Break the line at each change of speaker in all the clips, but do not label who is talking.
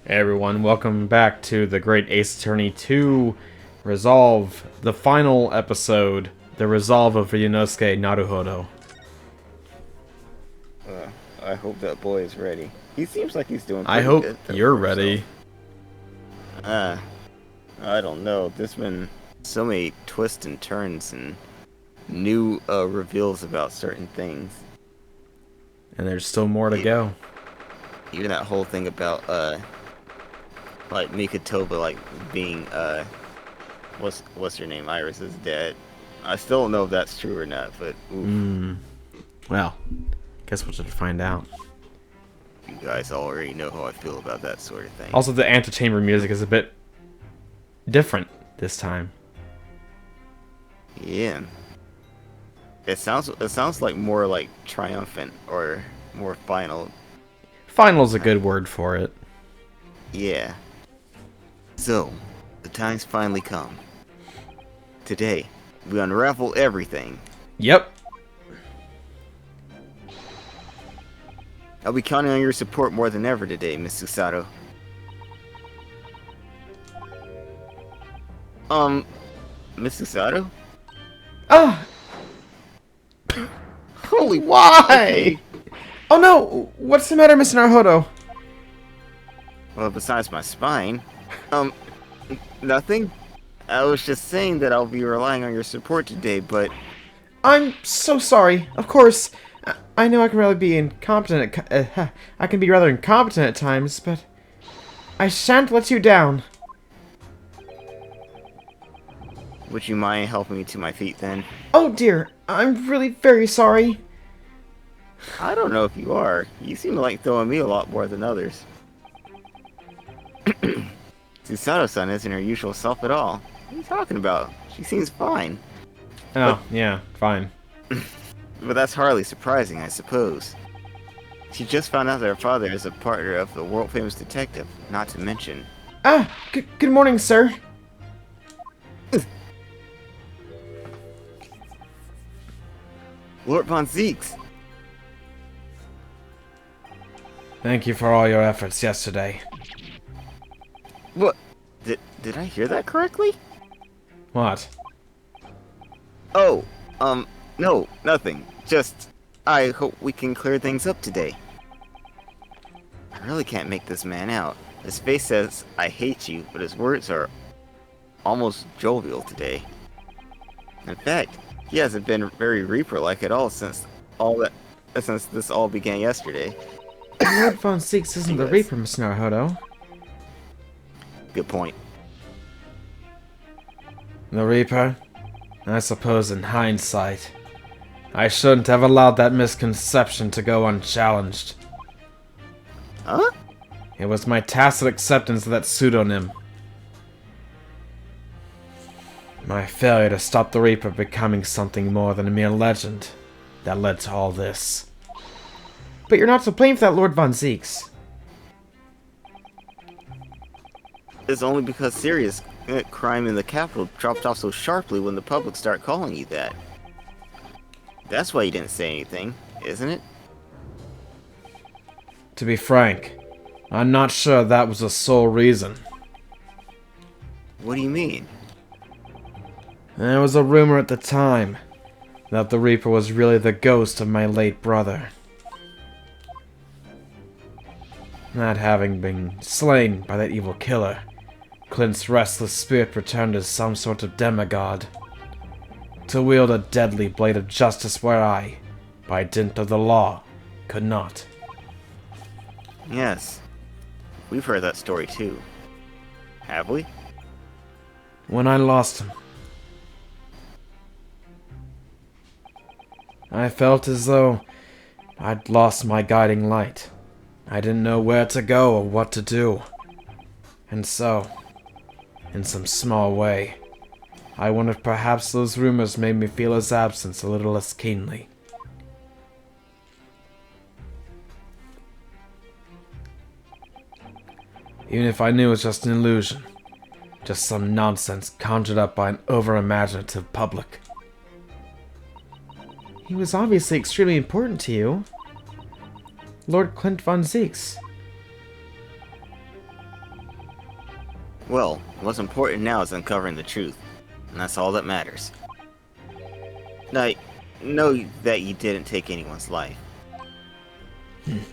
Hey everyone, welcome back to the Great Ace Attorney 2 Resolve, the final episode, the Resolve of Ryunosuke Naruhodo.
Uh, I hope that boy is ready. He seems like he's doing
I
pretty
hope
good though
you're
for himself.
ready.
Uh, I don't know. There's been so many twists and turns and new reveals about certain things.
And there's still more to
E-
go.
Even that whole thing about like Mikotoba like being what's her name, Iris's dad. I still don't know if that's true or not, but oof,
Well, guess we'll just find out.
you guys already know how I feel about that sort of thing.
Also, the antechamber music is a bit different this time.
Yeah. It sounds like more like triumphant or more final.
Final's a good word for it.
Yeah. So, the time's finally come. Today, we unravel everything.
Yep.
I'll be counting on your support more than ever today, Miss Susato. Miss Susato?
Ah!
Holy
Why?
okay.
Oh no! What's the matter, Mr. Naruhodo?
Well, besides my spine, um, nothing. I was just saying that I'll be relying on your support today, but
I'm so sorry. Of course, I know I can really be incompetent. I can be rather incompetent at times, but I shan't let you down.
would you mind helping me to my feet then?
Oh dear, I'm really very sorry.
I don't know if you are. You seem to like throwing me a lot more than others. Susato-san isn't her usual self at all. What are you talking about? She seems fine. But,
Oh, yeah, fine.
but that's hardly surprising, I suppose. She just found out that her father is a partner of the world-famous detective, not to mention.
Ah, good morning, sir.
Lord Von Zeeks!
Thank you for all your efforts yesterday.
What? Did I hear that correctly?
What?
Oh, no, nothing. Just, I hope we can clear things up today. I really can't make this man out. His face says, I hate you, but his words are almost jovial today. In fact, he hasn't been very Reaper-like at all since this all began yesterday.
Lord Von Seeks isn't the
Anyways,
Reaper, Miss Naruhodo.
good point.
The Reaper? I suppose in hindsight, I shouldn't have allowed that misconception to go unchallenged.
Huh?
It was my tacit acceptance of that pseudonym. My failure to stop the Reaper becoming something more than a mere legend that led to all this. But you're not to blame for that, Lord Von Zeeks.
It's only because serious crime in the capital dropped off so sharply when the public start calling you that. That's why you didn't say anything, isn't it?
To be frank, I'm not sure that was the sole reason.
What do you mean?
There was a rumor at the time that the Reaper was really the ghost of my late brother. Not having been slain by that evil killer, Clint's restless spirit returned as some sort of demigod, to wield a deadly blade of justice where I, by dint of the law, could not.
Yes. We've heard that story too. Have we?
When I lost him, I felt as though I'd lost my guiding light. I didn't know where to go or what to do. And so, in some small way, I wonder if perhaps those rumors made me feel his absence a little less keenly. Even if I knew it was just an illusion, just some nonsense conjured up by an over-imaginative public. He was obviously extremely important to you. Lord Clint von Zeeks.
Well, what's important now is uncovering the truth, and that's all that matters. Now, I know that you didn't take anyone's life. And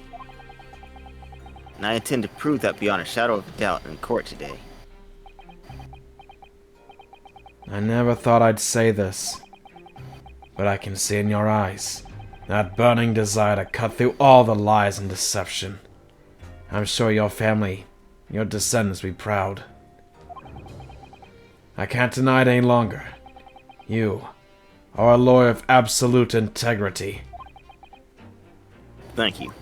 I intend to prove that beyond a shadow of a doubt in court today.
I never thought I'd say this, but I can see in your eyes that burning desire to cut through all the lies and deception. I'm sure your family, your descendants will be proud. I can't deny it any longer. You are a lawyer of absolute integrity.
Thank you.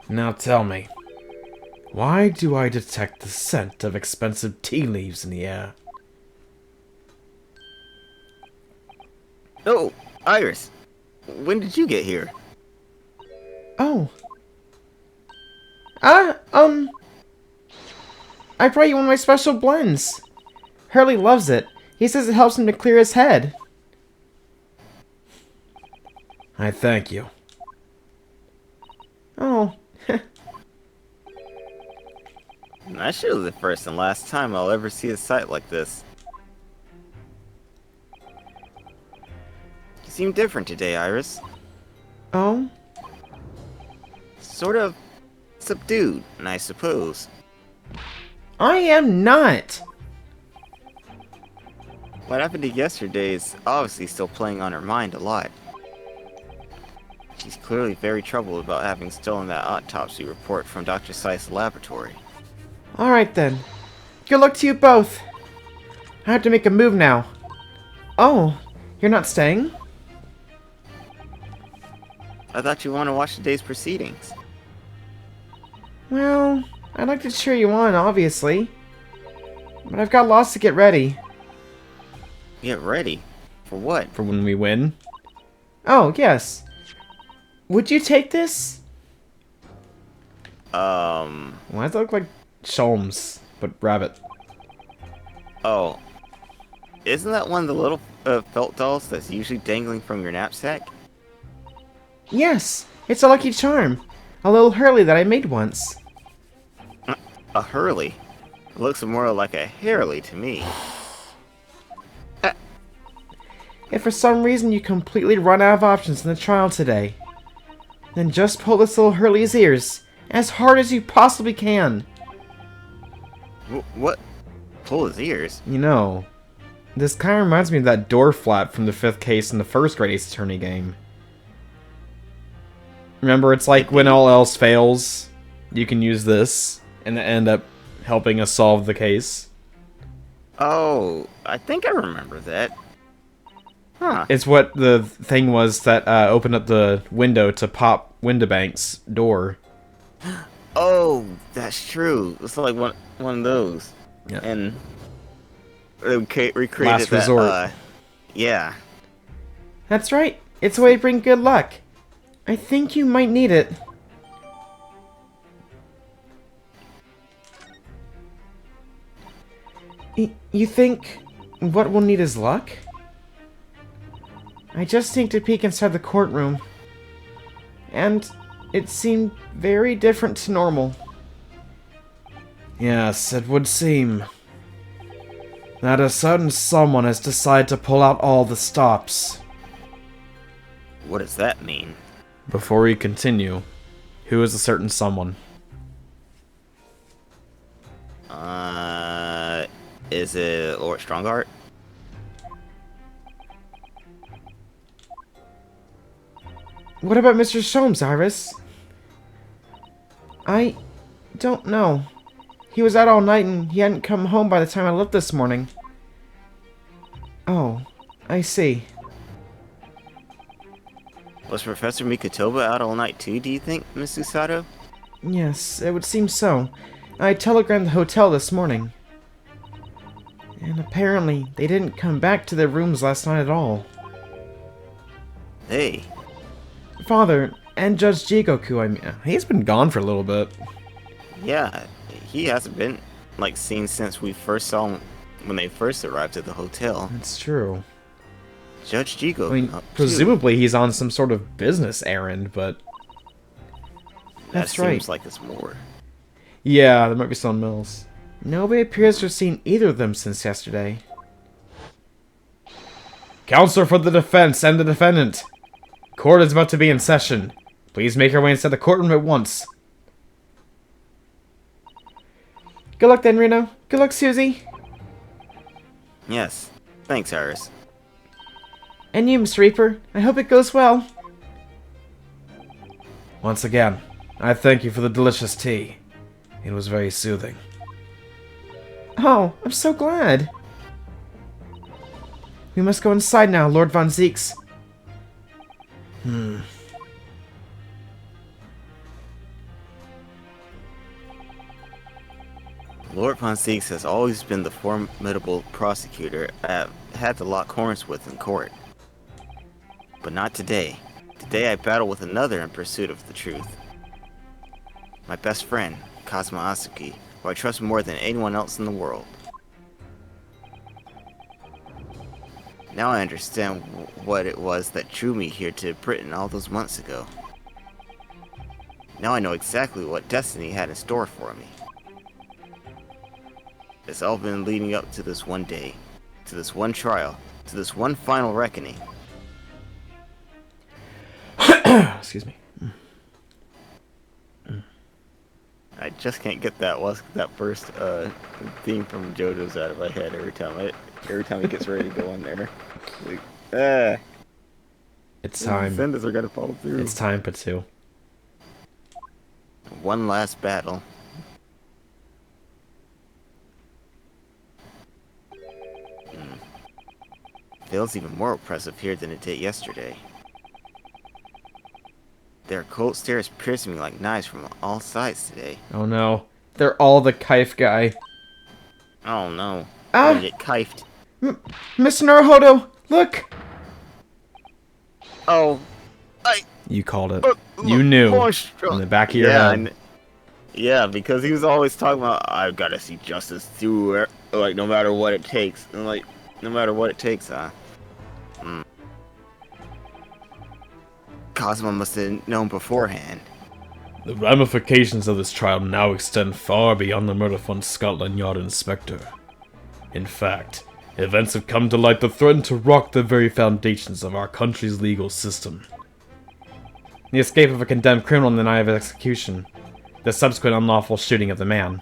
Now tell me, why do I detect the scent of expensive tea leaves in the air?
Oh, Iris! When did you get here?
Oh. I brought you one of my special blends. Hurley loves it. He says it helps him to clear his head.
I thank you.
Oh.
That should be the first and last time I'll ever see a sight like this. You seem different today, Iris.
Oh?
Sort of subdued, I suppose.
I am not.
What happened to yesterday is obviously still playing on her mind a lot. She's clearly very troubled about having stolen that autopsy report from Dr. Seiss' laboratory.
Alright then. Good luck to you both. I have to make a move now. Oh, you're not staying?
I thought you want to watch today's proceedings.
Well, I'd like to cheer you on, obviously. But I've got lots to get ready.
Get ready? For what?
For when we win?
Oh, yes. Would you take this?
Why does it look like Sholmes, but rabbit?
Oh. Isn't that one of the little felt dolls that's usually dangling from your knapsack?
Yes, it's a lucky charm. A little Hurley that I made once.
A Hurley? It looks more like a Harley to me.
If for some reason you completely run out of options in the trial today, then just pull this little Hurley's ears as hard as you possibly can.
What? Pull his ears?
You know, this kind of reminds me of that door flap from the 5th case in the first Great Ace Attorney game. Remember, it's like when all else fails, you can use this, and end up helping us solve the case.
Oh, I think I remember that. Huh.
It's what the thing was that opened up the window to pop Windibank's door.
Oh, that's true. It's like one of those.
Yeah.
And they recreated
Last
that.
resort.
Yeah.
That's right. It's a way to bring good luck. I think you might need it. You think what we'll need is luck? I just sneaked a peek inside the courtroom, and it seemed very different to normal.
Yes, it would seem that a certain someone has decided to pull out all the stops.
What does that mean?
Before we continue, who is a certain someone?
Is it Lord Strongheart?
What about Mr. Sholmes, Iris? I don't know. He was out all night and he hadn't come home by the time I left this morning. Oh, I see.
Was Professor Mikotoba out all night too, do you think, Miss Usato?
Yes, it would seem so. I telegrammed the hotel this morning. And apparently, they didn't come back to their rooms last night at all.
Hey.
Father, and Judge Jigoku, I mean.
He's been gone for a little bit.
Yeah, he hasn't been, like, seen since we first saw him when they first arrived at the hotel.
That's true.
Judge Jigo.
I mean, presumably he's on some sort of business errand, but...
That's
that
right.
seems like it's more.
Yeah, there might be someone else.
Nobody appears to have seen either of them since yesterday.
Counselor for the defense and the defendant. Court is about to be in session. Please make your way inside the courtroom at once.
Good luck then, Reno. Good luck, Susie.
Yes. Thanks, Iris.
And you, Mr. Reaper. I hope it goes well.
Once again, I thank you for the delicious tea. It was very soothing.
Oh, I'm so glad. We must go inside now, Lord Von Zieks.
Lord Von Zieks has always been the formidable prosecutor I have had to lock horns with in court. But not today. Today I battle with another in pursuit of the truth. My best friend, Kazuma Asuki, who I trust more than anyone else in the world. Now I understand what it was that drew me here to Britain all those months ago. Now I know exactly what destiny had in store for me. It's all been leading up to this one day, to this one trial, to this one final reckoning.
Excuse me.
I just can't get that first theme from JoJo's out of my head every time he gets ready to go in there. Like,
It's time.
Sendas are gonna fall through.
It's time, Patu.
One last battle. Feels even more oppressive here than it did yesterday. Their cold stares piercing me like knives from all sides today.
Oh no. They're all the Kaif guy.
Oh no.
Ah!
I'm gonna get kifed.
Mr. Naruhodo, look!
Oh.
You called it. You knew. In the back of your head.
Yeah, because he was always talking about, I've got to see justice through, like, no matter what it takes. And, like, no matter what it takes, huh? Kazuma must have known beforehand.
The ramifications of this trial now extend far beyond the murder from Scotland Yard Inspector. In fact, events have come to light that threaten to rock the very foundations of our country's legal system. The escape of a condemned criminal in the night of his execution, the subsequent unlawful shooting of the man,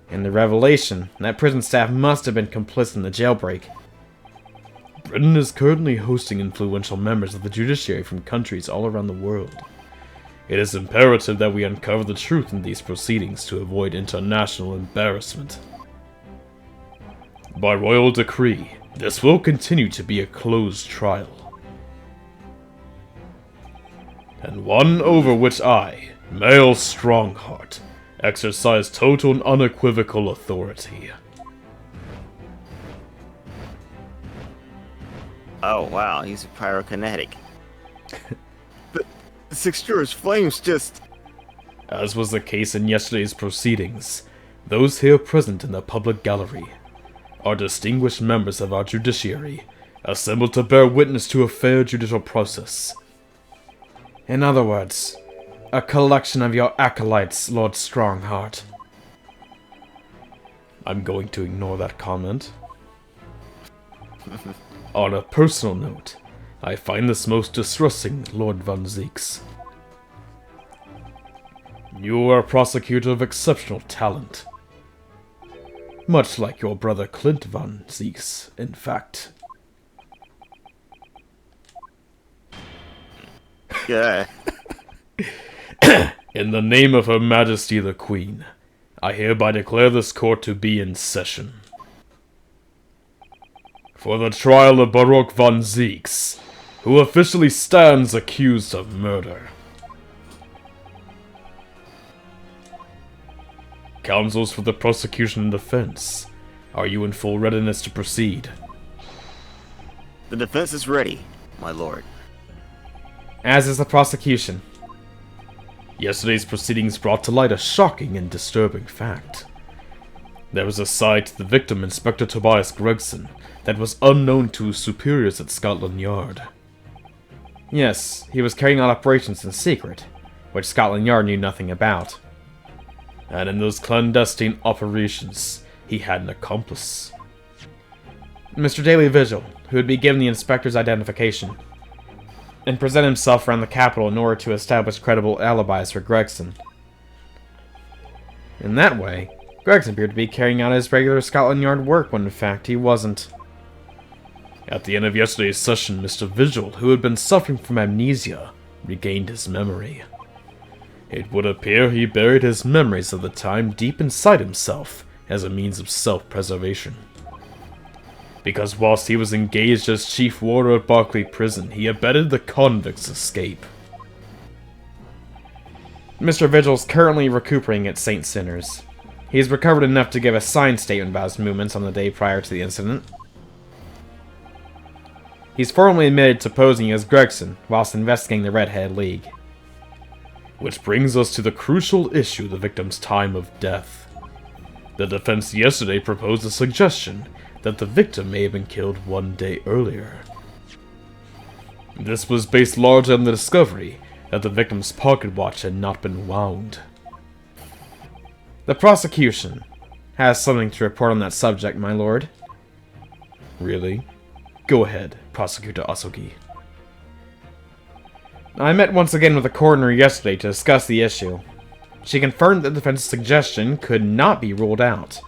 and the revelation that prison staff must have been complicit in the jailbreak. Britain is currently hosting influential members of the judiciary from countries all around the world. It is imperative that we uncover the truth in these proceedings to avoid international embarrassment. By royal decree, this will continue to be a closed trial, and one over which I, male Strongheart, exercise total and unequivocal authority.
Oh wow, he's a pyrokinetic. The Six Jurors flames just...
As was the case in yesterday's proceedings, those here present in the public gallery are distinguished members of our judiciary, assembled to bear witness to a fair judicial process. In other words, a collection of your acolytes, Lord Strongheart. I'm going to ignore that comment. On a personal note, I find this most distressing, Lord Von Zieks. You are a prosecutor of exceptional talent. Much like your brother Clint Von Zieks, in fact.
Yeah.
In the name of Her Majesty the Queen, I hereby declare this court to be in session. For the trial of Baroque Von Zieks, who officially stands accused of murder. Counsels for the prosecution and defense, are you in full readiness to proceed?
The defense is ready, my lord.
As is the prosecution.
Yesterday's proceedings brought to light a shocking and disturbing fact. There was a side to the victim, Inspector Tobias Gregson, that was unknown to his superiors at Scotland Yard.
Yes, he was carrying out operations in secret, which Scotland Yard knew nothing about.
And in those clandestine operations, he had an accomplice.
Mr. Daily Vigil, who would be given the inspector's identification, and present himself around the capital in order to establish credible alibis for Gregson. In that way, Gregson appeared to be carrying out his regular Scotland Yard work when in fact he wasn't.
At the end of yesterday's session, Mr. Vigil, who had been suffering from amnesia, regained his memory. It would appear he buried his memories of the time deep inside himself as a means of self-preservation. Because whilst he was engaged as chief warder at Barclay Prison, he abetted the convicts' escape.
Mr. Vigil's currently recuperating at St. Sinners. He's recovered enough to give a signed statement about his movements on the day prior to the incident. He's formally admitted to posing as Gregson whilst investigating the Redhead League.
Which brings us to the crucial issue, the victim's time of death. The defense yesterday proposed a suggestion that the victim may have been killed 1 day earlier. This was based largely on the discovery that the victim's pocket watch had not been wound.
The prosecution has something to report on that subject, my lord.
Really? Go ahead, Prosecutor Asogi.
I met once again with the coroner yesterday to discuss the issue. She confirmed that the defense's suggestion could not be ruled out.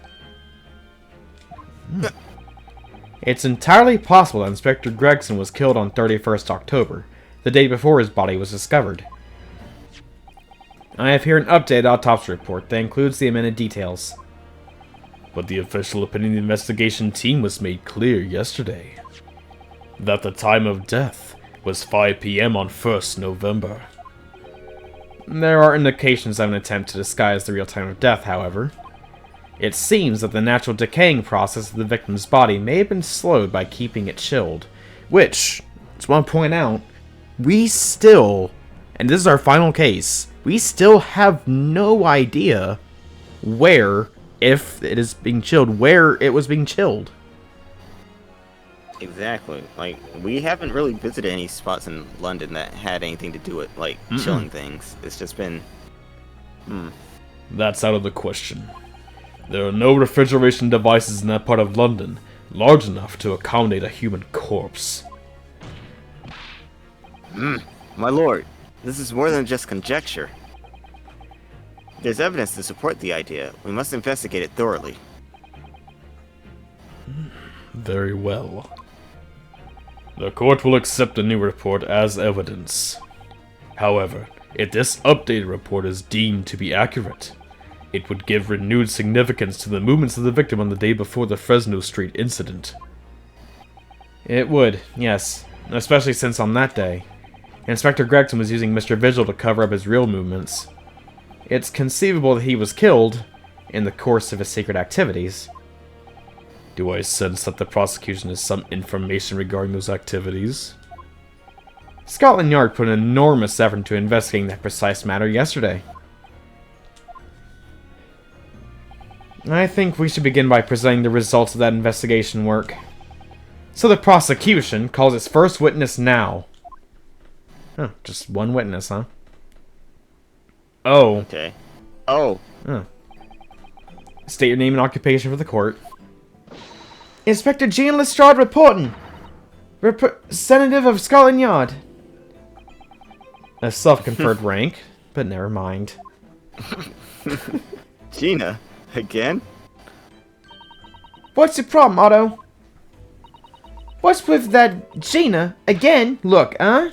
It's entirely possible that Inspector Gregson was killed on 31st October, the day before his body was discovered. I have here an updated autopsy report that includes the amended details.
But the official opinion of the investigation team was made clear yesterday. That the time of death was 5 PM on 1st November.
There are indications of an attempt to disguise the real time of death, however. It seems that the natural decaying process of the victim's body may have been slowed by keeping it chilled, which, I just want to point out, we still, and this is our final case, we still have no idea where, if it is being chilled, where it was being chilled.
Exactly. Like, we haven't really visited any spots in London that had anything to do with, like, chilling things. It's just been...
That's out of the question. There are no refrigeration devices in that part of London large enough to accommodate a human corpse.
My lord, this is more than just conjecture. There's evidence to support the idea. We must investigate it thoroughly.
Very well. The court will accept the new report as evidence. However, if this updated report is deemed to be accurate, it would give renewed significance to the movements of the victim on the day before the Fresno Street incident.
It would, yes, especially since on that day, Inspector Gregson was using Mr. Vigil to cover up his real movements. It's conceivable that he was killed in the course of his secret activities.
Do I sense that the prosecution has some information regarding those activities?
Scotland Yard put an enormous effort into investigating that precise matter yesterday. I think we should begin by presenting the results of that investigation work. So the prosecution calls its first witness now. Oh, just one witness, huh? Oh.
Okay. Oh.
State your name and occupation for the court. Inspector Jean Lestrade reporting. Representative of Scotland Yard. A self-conferred rank, but never mind.
Gina? Again?
What's the problem, Otto? What's with that Gina again? Look, huh?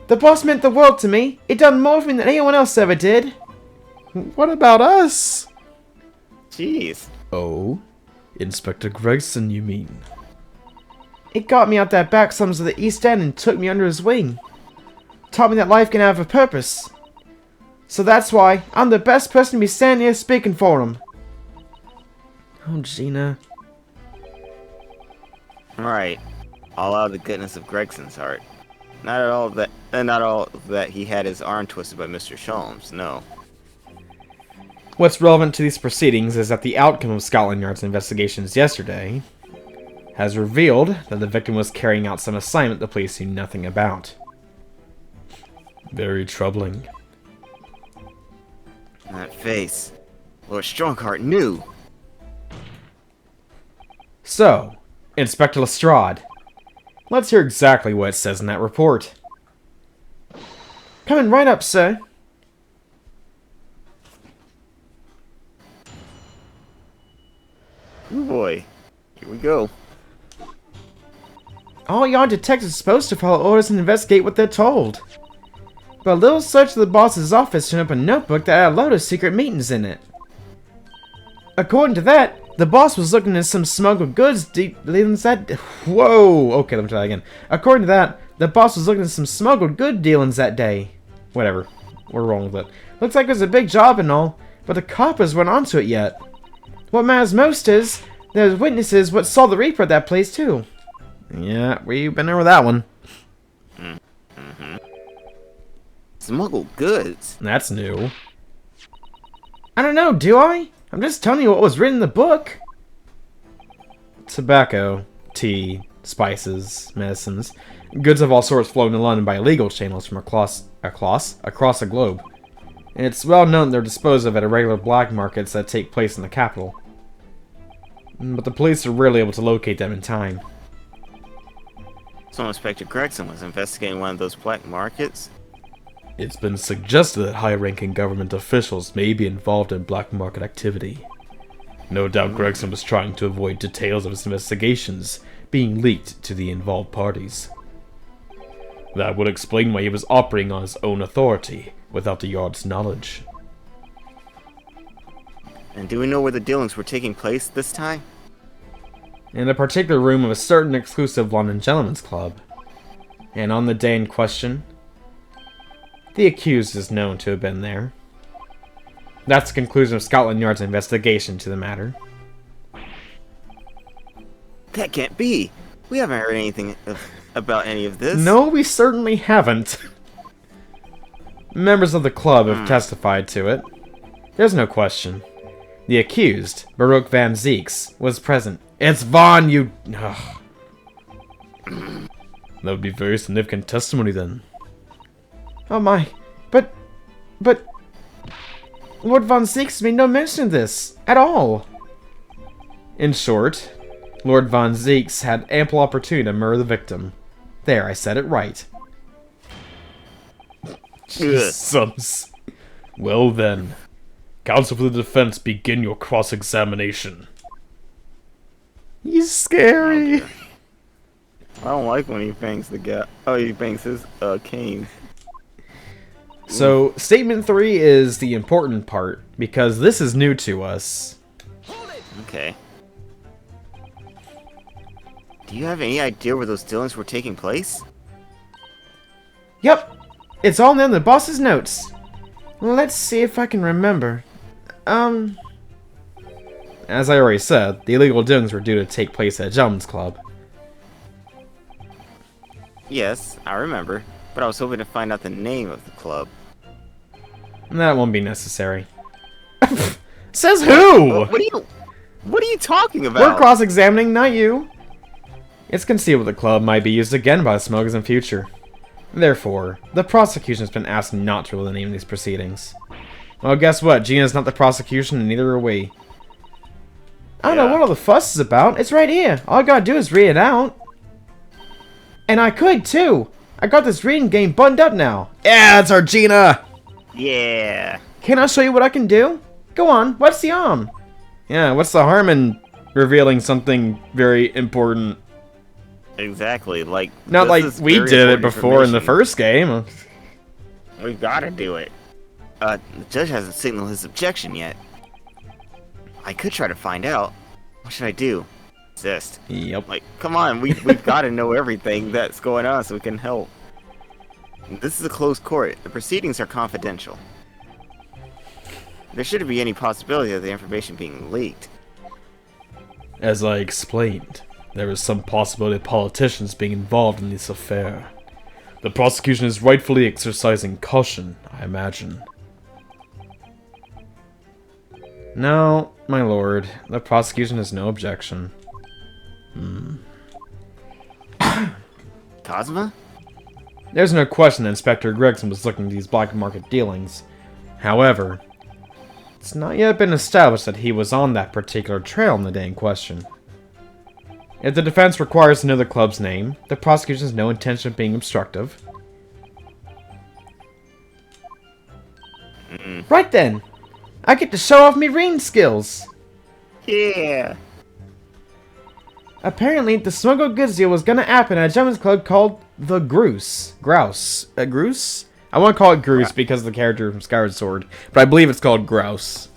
The boss meant the world to me. It done more for me than anyone else ever did.
What about us?
Jeez.
Oh? Inspector Gregson, you mean?
It got me out that back slums of the East End and took me under his wing. Taught me that life can have a purpose. So that's why I'm the best person to be standing here speaking for him. Oh, Gina.
Alright. All out of the goodness of Gregson's heart. Not all that he had his arm twisted by Mr. Sholmes, no.
What's relevant to these proceedings is that the outcome of Scotland Yard's investigations yesterday has revealed that the victim was carrying out some assignment the police knew nothing about.
Very troubling.
face. Lord Strongheart knew.
So, Inspector Lestrade, let's hear exactly what it says in that report.
Coming right up, sir.
Oh boy. Here we go.
All y'all detectives are supposed to follow orders and investigate what they're told. But a little search of the boss's office turned up a notebook that had a load of secret meetings in it. According to that, the boss was looking at some smuggled goods dealings that... Whoa! Okay, let me try that again. According to that, the boss was looking at some smuggled good dealings that day. Whatever. We're wrong with it. Looks like it was a big job and all, but the coppers weren't onto it yet. What matters most is, there's witnesses what saw the Reaper at that place too.
Yeah, we've been over that one.
Smuggled goods?
That's new.
I don't know, do I? I'm just telling you what was written in the book.
Tobacco, tea, spices, medicines. Goods of all sorts flowing to London by illegal channels from across the globe. And it's well known they're disposed of at irregular black markets that take place in the capital. But the police are rarely able to locate them in time.
So Inspector Gregson was investigating one of those black markets?
It's been suggested that high-ranking government officials may be involved in black market activity. No doubt Gregson was trying to avoid details of his investigations being leaked to the involved parties. That would explain why he was operating on his own authority, without the Yard's knowledge.
And do we know where the dealings were taking place this time?
In a particular room of a certain exclusive London gentleman's club. And on the day in question, the accused is known to have been there. That's the conclusion of Scotland Yard's investigation to the matter.
That can't be! We haven't heard anything about any of this.
No, we certainly haven't. Members of the club have testified to it. There's no question. The accused, Baruch Van Zeeks, was present. It's Vaughn, you... Ugh. That would be very significant testimony then.
Oh my, but... Lord Von Zeeks made no mention of this, at all.
In short, Lord Von Zeeks had ample opportunity to murder the victim. There, I said it right. Jesus. Well then, counsel for the defense, begin your cross-examination.
He's scary.
Okay. I don't like when he bangs the guy. Oh, he bangs his cane.
So, statement 3 is the important part, because this is new to us.
Okay. Do you have any idea where those dealings were taking place?
Yep, it's all in the boss's notes. Let's see if I can remember.
As I already said, the illegal dealings were due to take place at a gentleman's club.
Yes, I remember, but I was hoping to find out the name of the club.
That won't be necessary. Says who?
What are you talking about?
We're cross-examining, not you. It's conceivable the club might be used again by the smugglers in future. Therefore, the prosecution has been asked not to reveal the name of these proceedings. Well, guess what? Gina's not the prosecution, and neither are we.
I don't know what all the fuss is about. It's right here. All I gotta do is read it out. And I could, too. I got this reading game buttoned up now.
Yeah, it's our Gina!
Yeah.
Can I show you what I can do? Go on, what's the arm?
Yeah, what's the harm in revealing something very important?
Exactly, like...
Not like we did it before in the first game.
We gotta do it. The judge hasn't signaled his objection yet. I could try to find out. What should I do? Resist.
Yep.
Like, come on, we've gotta know everything that's going on so we can help. This is a closed court. The proceedings are confidential. There shouldn't be any possibility of the information being leaked.
As I explained, there is some possibility of politicians being involved in this affair. The prosecution is rightfully exercising caution, I imagine. No, my lord. The prosecution has no objection.
Cosma?
There's no question that Inspector Gregson was looking at these black market dealings. However, It's not yet been established that he was on that particular trail on the day in question. If the defense requires to know the club's name, the prosecution has no intention of being obstructive. Right then! I get to show off me reading skills!
Yeah.
Apparently, the smuggled goods deal was gonna happen at a gentleman's club called the Grouse. Grouse. Grouse? I want to call it Grouse because of the character from Skyward Sword, but I believe it's called Grouse.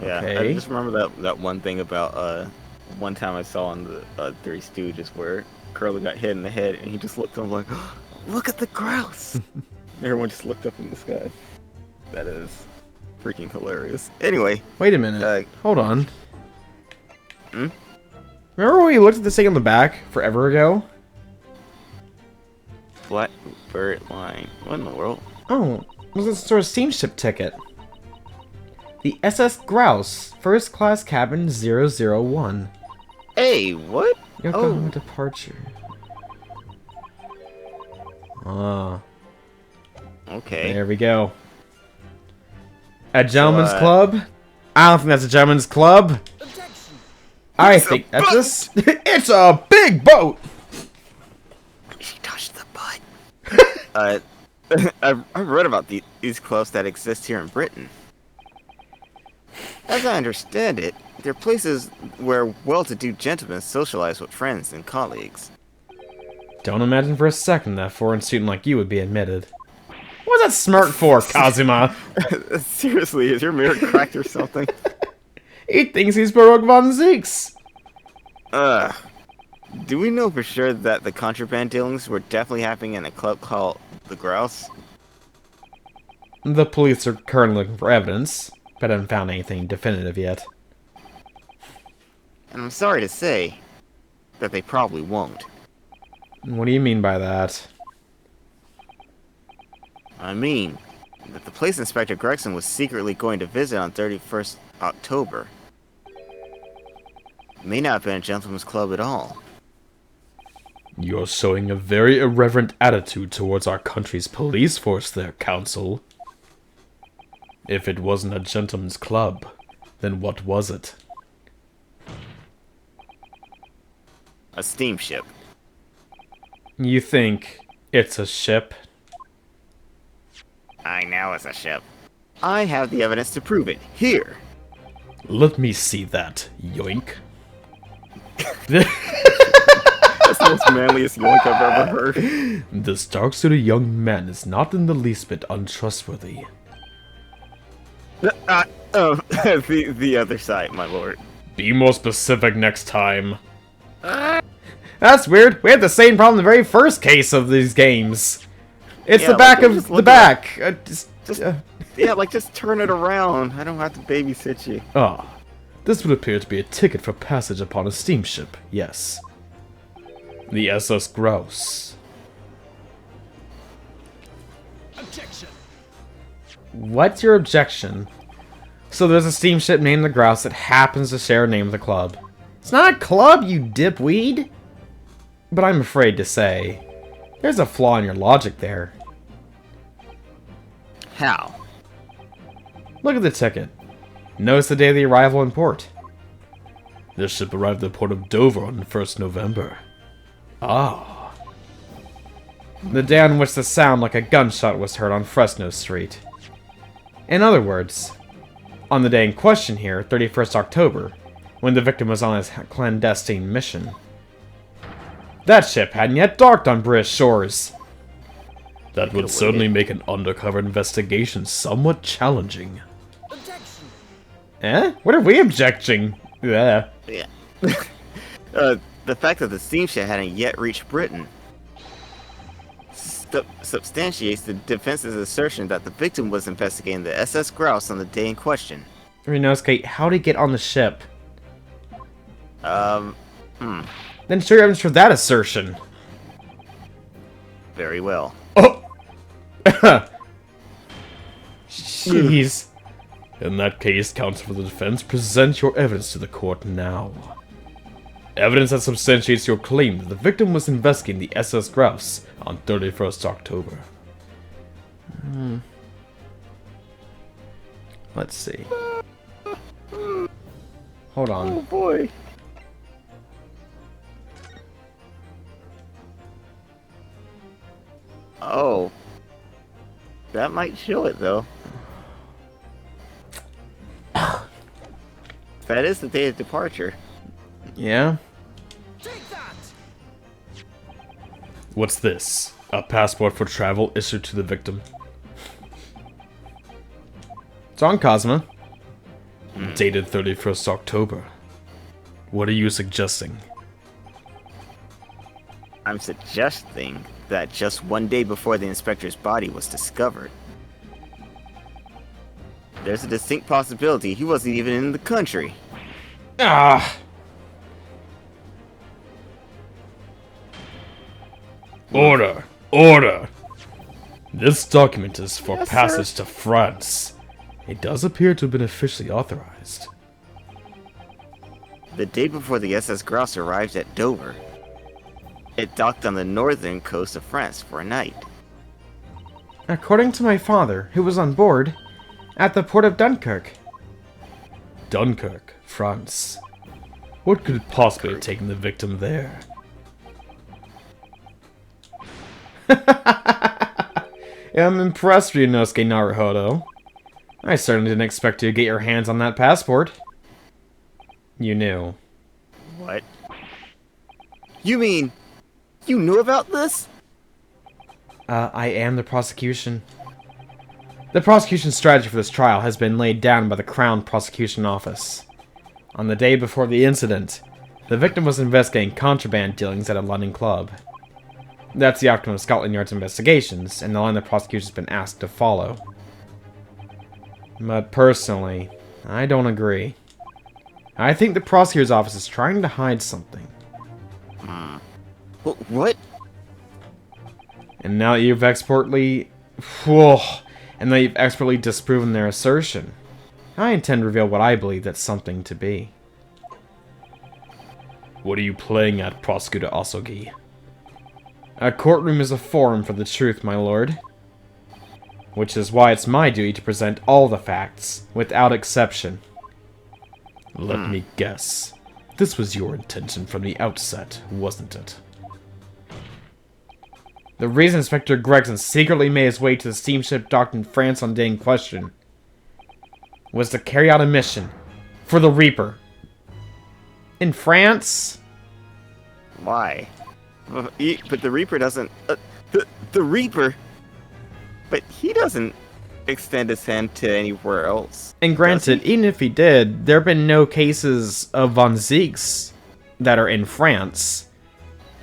Yeah,
Okay.
I just remember that one thing about one time I saw on the Three Stooges where Curly got hit in the head and he just looked up like, oh, look at the grouse. Everyone just looked up in the sky. That is freaking hilarious. Anyway.
Wait a minute. Hold on.
Hmm?
Remember when we looked at this thing on the back forever ago?
Flat bird line. What in the world?
Oh, it was a sort of steamship ticket. The SS Grouse, first class cabin 001.
Hey, what?
Yokohama departure. Ah.
Okay.
There we go. A gentleman's club? I don't think that's a gentleman's club.
Objection.
I think that's it's a big boat!
She touched the butt. I've read about these clubs that exist here in Britain. As I understand it, they're places where well-to-do gentlemen socialize with friends and colleagues.
Don't imagine for a second that a foreign student like you would be admitted. What's that smirk for, Kazuma?
Seriously, is your mirror cracked or something?
He thinks he's Baroque von Zeeks.
Do we know for sure that the contraband dealings were definitely happening in a club called the Grouse?
The police are currently looking for evidence, but haven't found anything definitive yet.
And I'm sorry to say that they probably won't.
What do you mean by that?
I mean that the police inspector Gregson was secretly going to visit on 31st October. It may not have been a gentleman's club at all.
You're showing a very irreverent attitude towards our country's police force there, Counsel. If it wasn't a gentleman's club, then what was it?
A steamship.
You think it's a ship?
I know it's a ship. I have the evidence to prove it. Here!
Let me see that, yoink.
That's the most manliest yoink I've ever heard.
This dark-suited young man is not in the least bit untrustworthy.
The other side, my lord.
Be more specific next time. That's weird. We had the same problem in the very first case of these games. It's
Yeah,
the back
like,
of
just
the
look
back.
Yeah, like just turn it around. I don't have to babysit you.
Ah, this would appear to be a ticket for passage upon a steamship. Yes. The SS Grouse.
Objection.
What's your objection? So there's a steamship named the Grouse that happens to share a name with the club. It's not a club, you dipweed! But I'm afraid to say, there's a flaw in your logic there.
How?
Look at the ticket. Notice the day of the arrival in port. This ship arrived at the port of Dover on 1st November. Ah. The day on which the sound like a gunshot was heard on Fresno Street. In other words, on the day in question here, 31st October, when the victim was on his clandestine mission. That ship hadn't yet docked on British shores. That would certainly make an undercover investigation somewhat challenging.
Objection.
Eh? What are we objecting? Yeah.
Yeah. The fact that the steamship hadn't yet reached Britain substantiates the defense's assertion that the victim was investigating the SS Grouse on the day in question.
Ryunosuke, how'd he get on the ship?
Hmm.
Then show your evidence for that assertion.
Very well.
Oh! Jeez. In that case, counsel for the defense, present your evidence to the court now. Evidence that substantiates your claim that the victim was investigating the SS Grouse on 31st October. Let's see. Hold on.
Oh boy. Oh. That might show it, though. That is the day of departure.
Yeah?
Take that!
What's this? A passport for travel issued to the victim. It's on Cosma. Dated 31st October. What are you suggesting?
I'm suggesting that just one day before the inspector's body was discovered, there's a distinct possibility he wasn't even in the country.
Ah! Order! Order! This document is for
Yes,
passage
sir.
to France. It does appear to have been officially authorized.
The day before the SS Cros arrived at Dover, it docked on the northern coast of France for a night.
According to my father, who was on board, at the port of Dunkirk. Dunkirk, France. What could possibly have taken the victim there? I'm impressed, Ryunosuke Naruhodo. I certainly didn't expect you to get your hands on that passport. You knew.
What? You mean you knew about this?
I am the prosecution. The prosecution strategy for this trial has been laid down by the Crown Prosecution Office. On the day before the incident, the victim was investigating contraband dealings at a London club. That's the outcome of Scotland Yard's investigations, and the line the prosecution's been asked to follow. But personally, I don't agree. I think the prosecutor's office is trying to hide something.
What?
And now that you've expertly... Whoa! And now you've expertly disproven their assertion, I intend to reveal what I believe that something to be. What are you playing at, Prosecutor Asogi? A courtroom is a forum for the truth, my lord. Which is why it's my duty to present all the facts, without exception. Let me guess. This was your intention from the outset, wasn't it? The reason Inspector Gregson secretly made his way to the steamship docked in France on the day in question was to carry out a mission for the Reaper. In France?
Why? But the Reaper doesn't... the Reaper? But he doesn't extend his hand to anywhere else.
And granted, even if he did, there have been no cases of Von Zieks that are in France.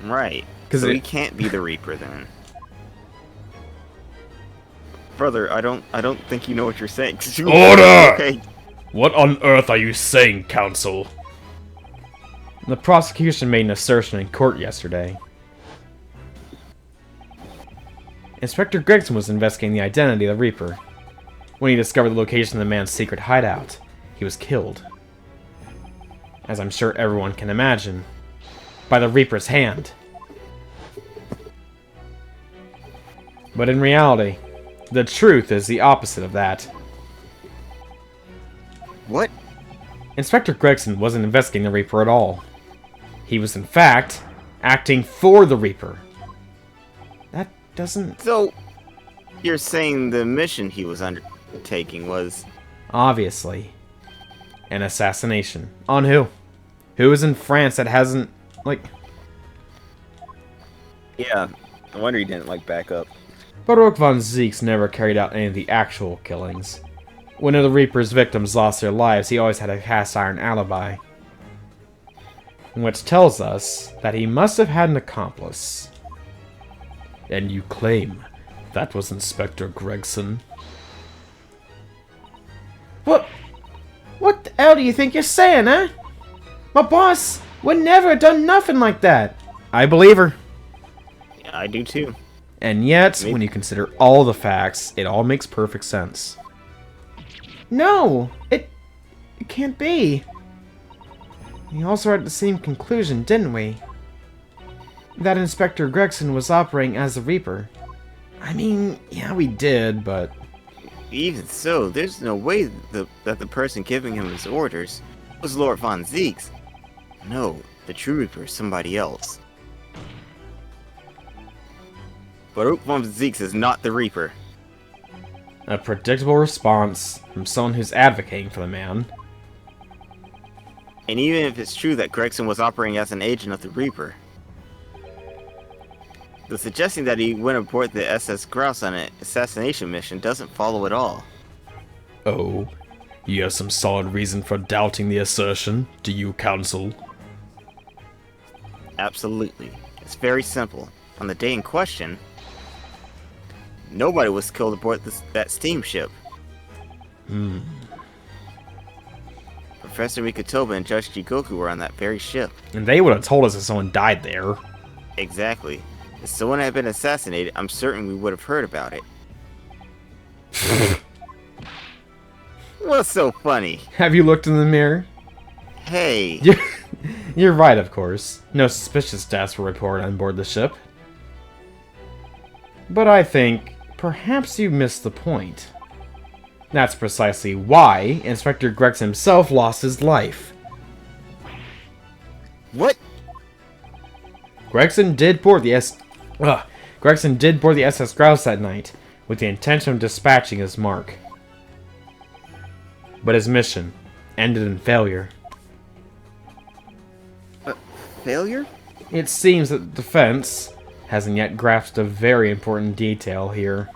Right.
'Cause
So
it-
he can't be the Reaper then. Brother, I don't think you know what you're saying.
Order!
Okay.
What on earth are you saying, counsel? The prosecution made an assertion in court yesterday. Inspector Gregson was investigating the identity of the Reaper. When he discovered the location of the man's secret hideout, he was killed. As I'm sure everyone can imagine, by the Reaper's hand. But in reality, the truth is the opposite of that.
What?
Inspector Gregson wasn't investigating the Reaper at all. He was, in fact, acting for the Reaper. That doesn't...
So, you're saying the mission he was undertaking was...
Obviously. An assassination. On who? Who is in France that hasn't, like...
Yeah, no wonder he didn't, back up.
Baruch von Zieks never carried out any of the actual killings. When the Reaper's victims lost their lives, he always had a cast-iron alibi. Which tells us that he must have had an accomplice. And you claim that was Inspector Gregson? What the hell do you think you're saying, huh? My boss would never have done nothing like that. I believe her.
Yeah, I do too.
And yet, when you consider all the facts, it all makes perfect sense. No! It can't be. We also had the same conclusion, didn't we? That Inspector Gregson was operating as the Reaper. I mean, yeah, we did, but...
Even so, there's no way that the person giving him his orders was Lord Von Zieks. No, the True Reaper is somebody else. Baruch Von Zieks is not the Reaper.
A predictable response from someone who's advocating for the man.
And even if it's true that Gregson was operating as an agent of the Reaper, the suggesting that he went aboard the SS Grouse on an assassination mission doesn't follow at all.
Oh, you have some solid reason for doubting the assertion, do you, Counsel?
Absolutely. It's very simple. On the day in question, nobody was killed aboard that steamship. Professor Mikotoba and Judge Jigoku were on that very ship.
And they would have told us if someone died there.
Exactly. If someone had been assassinated, I'm certain we would have heard about it. What's so funny?
Have you looked in the mirror?
Hey.
You're right, of course. No suspicious deaths were reported on board the ship. But I think perhaps you missed the point. That's precisely why Inspector Gregson himself lost his life.
What?
Gregson did board the SS Grouse that night with the intention of dispatching his mark. But his mission ended in failure.
Failure?
It seems that the defense hasn't yet grasped a very important detail here.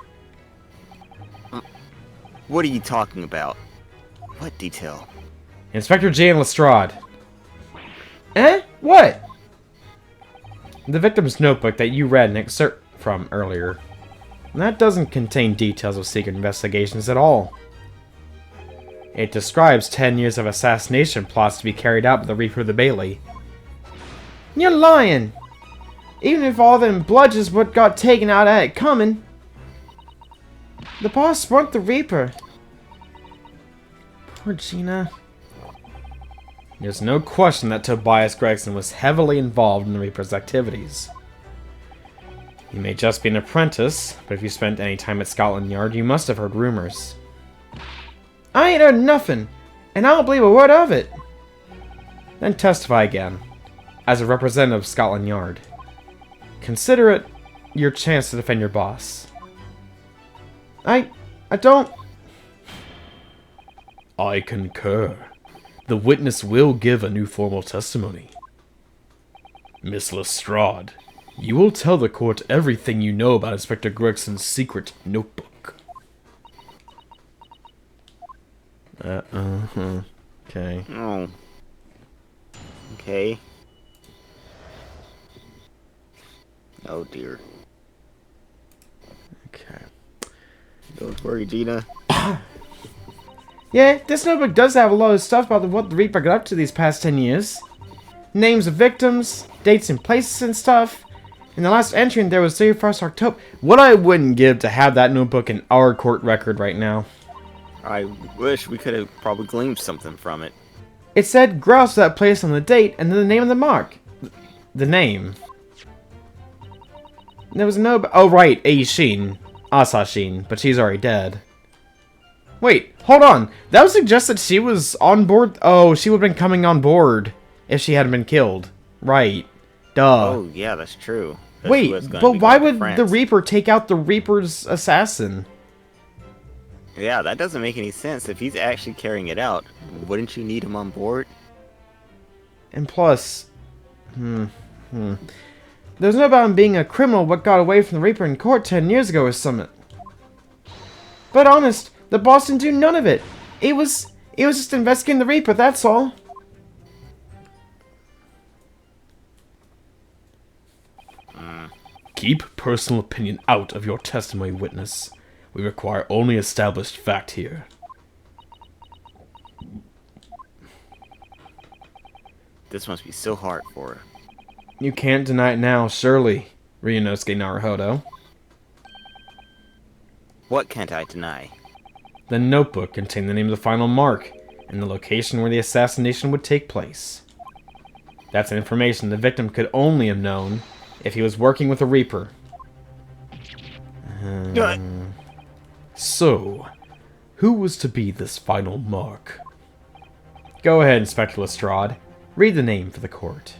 What are you talking about? What detail?
Inspector Jan Lestrade. Eh? What? The victim's notebook that you read an excerpt from earlier. That doesn't contain details of secret investigations at all. It describes 10 years of assassination plots to be carried out by the Reaper of the Bailey. You're lying! Even if all them bludges what got taken out at it coming. The boss weren't the Reaper. Poor Gina. There's no question that Tobias Gregson was heavily involved in the Reaper's activities. He may just be an apprentice, but if you spent any time at Scotland Yard, you must have heard rumors. I ain't heard nothing, and I don't believe a word of it. Then testify again, as a representative of Scotland Yard. Consider it your chance to defend your boss. I don't... I concur. The witness will give a new formal testimony. Miss Lestrade, you will tell the court everything you know about Inspector Gregson's secret notebook. Okay.
Oh. Okay. Oh dear.
Okay.
Don't worry, Gina.
Yeah, this notebook does have a lot of stuff about what the Reaper got up to these past 10 years. Names of victims, dates and places and stuff. In the last entry in there was 31st October. What I wouldn't give to have that notebook in our court record right now.
I wish we could have probably gleaned something from it.
It said grouse for that place on the date and then the name of the mark. The name. There was no... Oh, right, Aishin. Asashin, but she's already dead. Wait, hold on. That would suggest that she was on board... Oh, she would have been coming on board if she hadn't been killed. Right. Duh.
Oh, yeah, that's true.
Wait, but why would the Reaper take out the Reaper's assassin?
Yeah, that doesn't make any sense. If he's actually carrying it out, wouldn't you need him on board?
And plus... There's no about him being a criminal what got away from the Reaper in court 10 years ago or something. But honest, the boss didn't do none of it. It was just investigating the Reaper, that's all. Keep personal opinion out of your testimony, witness. We require only established fact here.
This must be so hard for her.
You can't deny it now, surely, Ryunosuke Naruhodo.
What can't I deny?
The notebook contained the name of the final mark, and the location where the assassination would take place. That's information the victim could only have known if he was working with a Reaper. So, who was to be this final mark? Go ahead, Inspector Lestrade. Read the name for the court.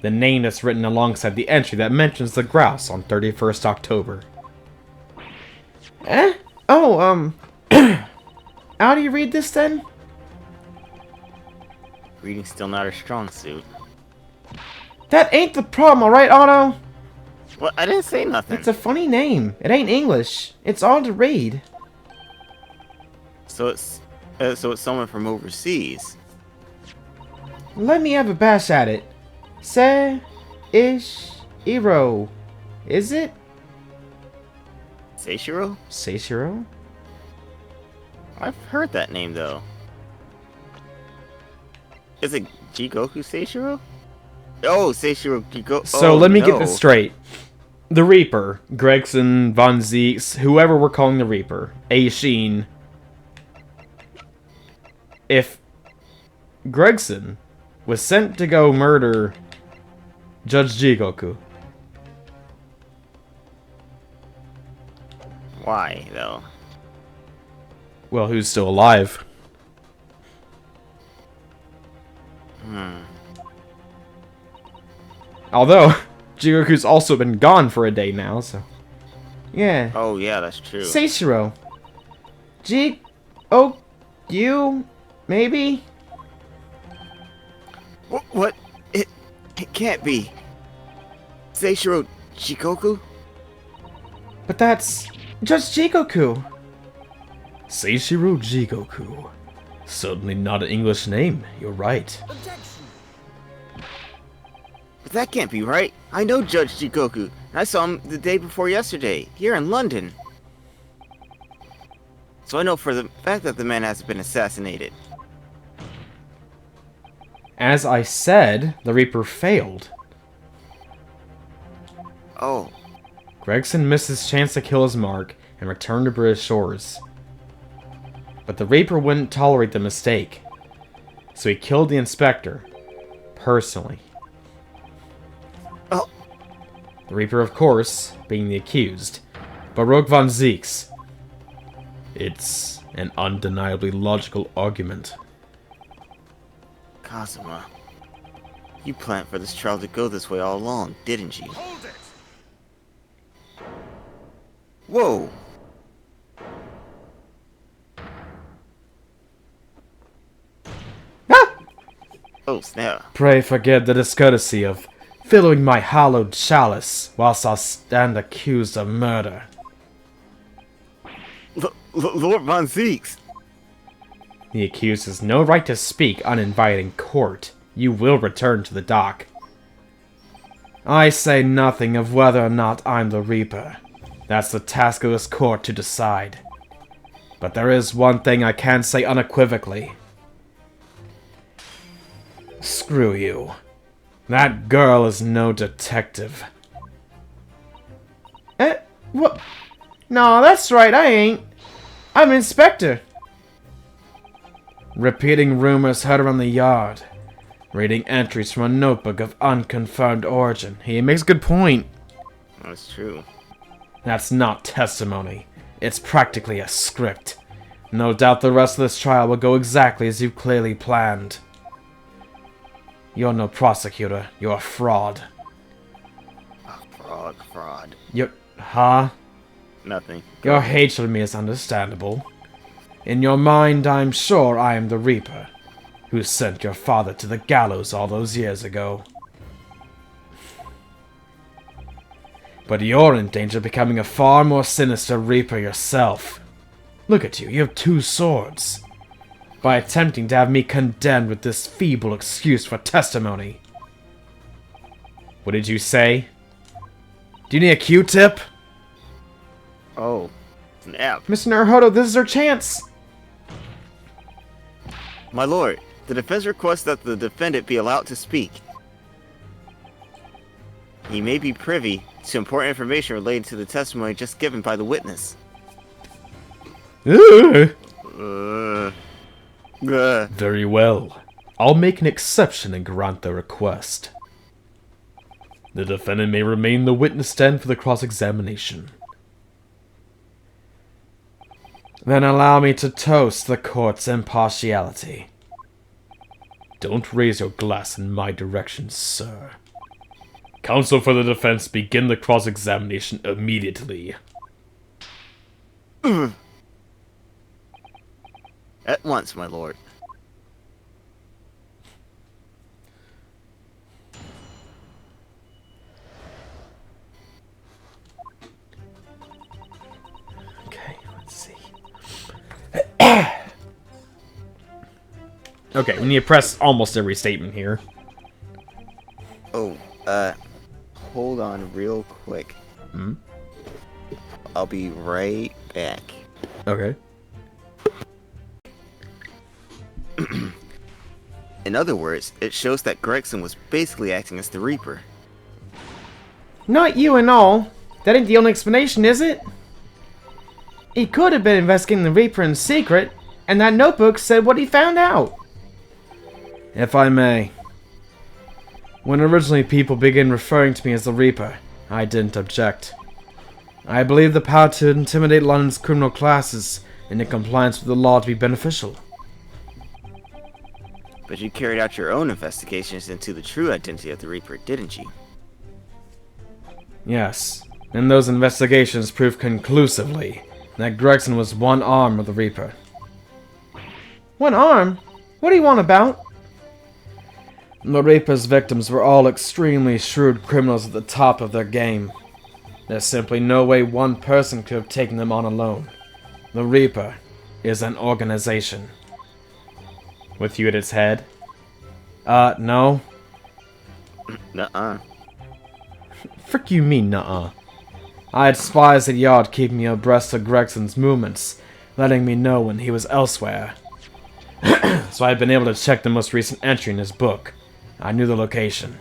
The name that's written alongside the entry that mentions the grouse on 31st October.
Eh? Oh, how do you read this then?
Reading's still not her strong suit.
That ain't the problem, alright, Otto?
What? I didn't say nothing.
It's a funny name. It ain't English. It's hard to read.
So it's someone from overseas.
Let me have a bash at it. Se-ish-iro. Is it?
Seishiro?
Seishiro?
I've heard that name though. Is it Jigoku Seishiro? Oh, Seishiro Jigoku.
So let me get this straight. The Reaper, Gregson, Von Zeeks, whoever we're calling the Reaper, Aishin. If Gregson was sent to go murder Judge Jigoku,
Why though?
well, who's still alive? Although, Jigoku's also been gone for a day now, so...
Yeah.
Oh yeah, that's true.
Seishiro. G-O-U? Maybe?
What? It can't be. Seishiro Jigoku?
But that's Judge Jigoku.
Seishiro Jigoku. Certainly not an English name, you're right.
Objection.
But that can't be right. I know Judge Jigoku. I saw him the day before yesterday, here in London. So I know for the fact that the man hasn't been assassinated.
As I said, the Reaper failed.
Oh,
Gregson missed his chance to kill his mark and returned to British shores. But the Reaper wouldn't tolerate the mistake, so he killed the inspector, personally.
oh,
The Reaper, of course, being the accused, Baroque von Zeeks. It's an undeniably logical argument.
Kazuma. You planned for this trial to go this way all along, didn't you?
Hold it.
Whoa!
Ah!
Oh, snap.
Pray forget the discourtesy of filling my hallowed chalice whilst I stand accused of murder.
Lord Von Zeeks!
The accused has no right to speak uninvited in court. You will return to the dock. I say nothing of whether or not I'm the Reaper. That's the task of this court to decide. But there is one thing I can say unequivocally. Screw you. That girl is no detective.
What? No, that's right, I ain't. I'm an inspector.
Repeating rumors heard around the yard. Reading entries from a notebook of unconfirmed origin. He makes a good point.
That's true.
That's not testimony. It's practically a script. No doubt the rest of this trial will go exactly as you clearly planned. You're no prosecutor. You're a fraud.
Fraud.
You're... Huh?
Nothing.
Your hatred of me is understandable. In your mind, I'm sure I am the Reaper, who sent your father to the gallows all those years ago. But you're in danger of becoming a far more sinister Reaper yourself. Look at you, you have two swords. By attempting to have me condemned with this feeble excuse for testimony. What did you say? Do you need a Q-tip?
Oh, snap.
Mr. Naruhodo, this is our chance.
My lord, the defense requests that the defendant be allowed to speak. He may be privy to important information related to the testimony just given by the witness.
Ugh.
Ugh.
Very well. I'll make an exception and grant the request. The defendant may remain the witness stand for the cross-examination.
Then allow me to toast the court's impartiality.
Don't raise your glass in my direction, sir. Counsel for the defense, begin the cross-examination immediately.
At once, my lord.
Okay, let's see. Okay, we need to press almost every statement here.
Oh, hold on real quick.
Hmm?
I'll be right back.
Okay.
In other words, it shows that Gregson was basically acting as the Reaper.
Not you and all. That ain't the only explanation, is it? He could have been investigating the Reaper in secret, and that notebook said what he found out. If I may. When originally people began referring to me as the Reaper, I didn't object. I believe the power to intimidate London's criminal classes into compliance with the law to be beneficial.
But you carried out your own investigations into the true identity of the Reaper, didn't you?
Yes, and those investigations proved conclusively that Gregson was one arm of the Reaper. One arm? What do you want about? The Reaper's victims were all extremely shrewd criminals at the top of their game. There's simply no way one person could have taken them on alone. The Reaper is an organization.
With you at its head?
No.
Nuh-uh.
Frick you mean, nuh-uh. I had spies at Yard keeping me abreast of Gregson's movements, letting me know when he was elsewhere. So I had been able to check the most recent entry in his book. I knew the location.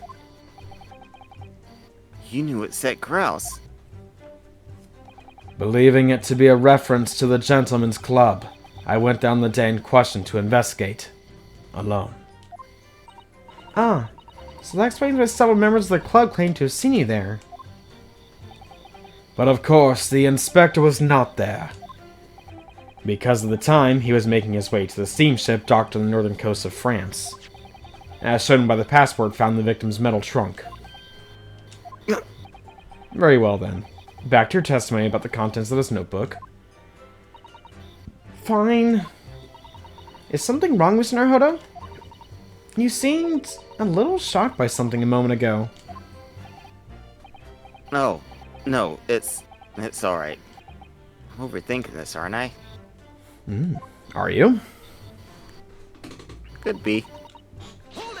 You knew it set Grouse.
Believing it to be a reference to the Gentleman's Club, I went down the day in question to investigate. Alone. Ah, so that explains why several members of the club claimed to have seen you there. But of course, the inspector was not there. Because of the time, he was making his way to the steamship docked on the northern coast of France. As shown by the passport found in the victim's metal trunk. Very well then. Back to your testimony about the contents of this notebook. Fine. Is something wrong, Mr. Naruhodo? You seemed a little shocked by something a moment ago.
No, it's alright. I'm overthinking this, aren't I?
Are you?
Could be.
Hold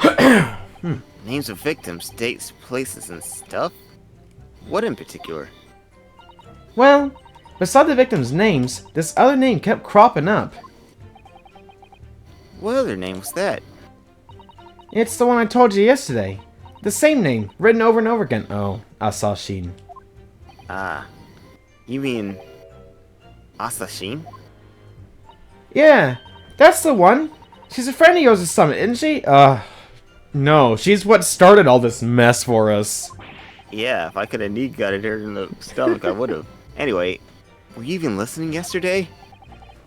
it!
Names of victims, dates, places, and stuff? What in particular?
Well, beside the victims' names, this other name kept cropping up.
What other name was that?
It's the one I told you yesterday. The same name, written over and over again. Oh, Asashin.
Ah. You mean... Asashin?
Yeah, that's the one. She's a friend of yours at Summit, isn't she?
No, she's what started all this mess for us.
Yeah, if I could have knee-gutted her in the stomach, I would've. Anyway, were you even listening yesterday?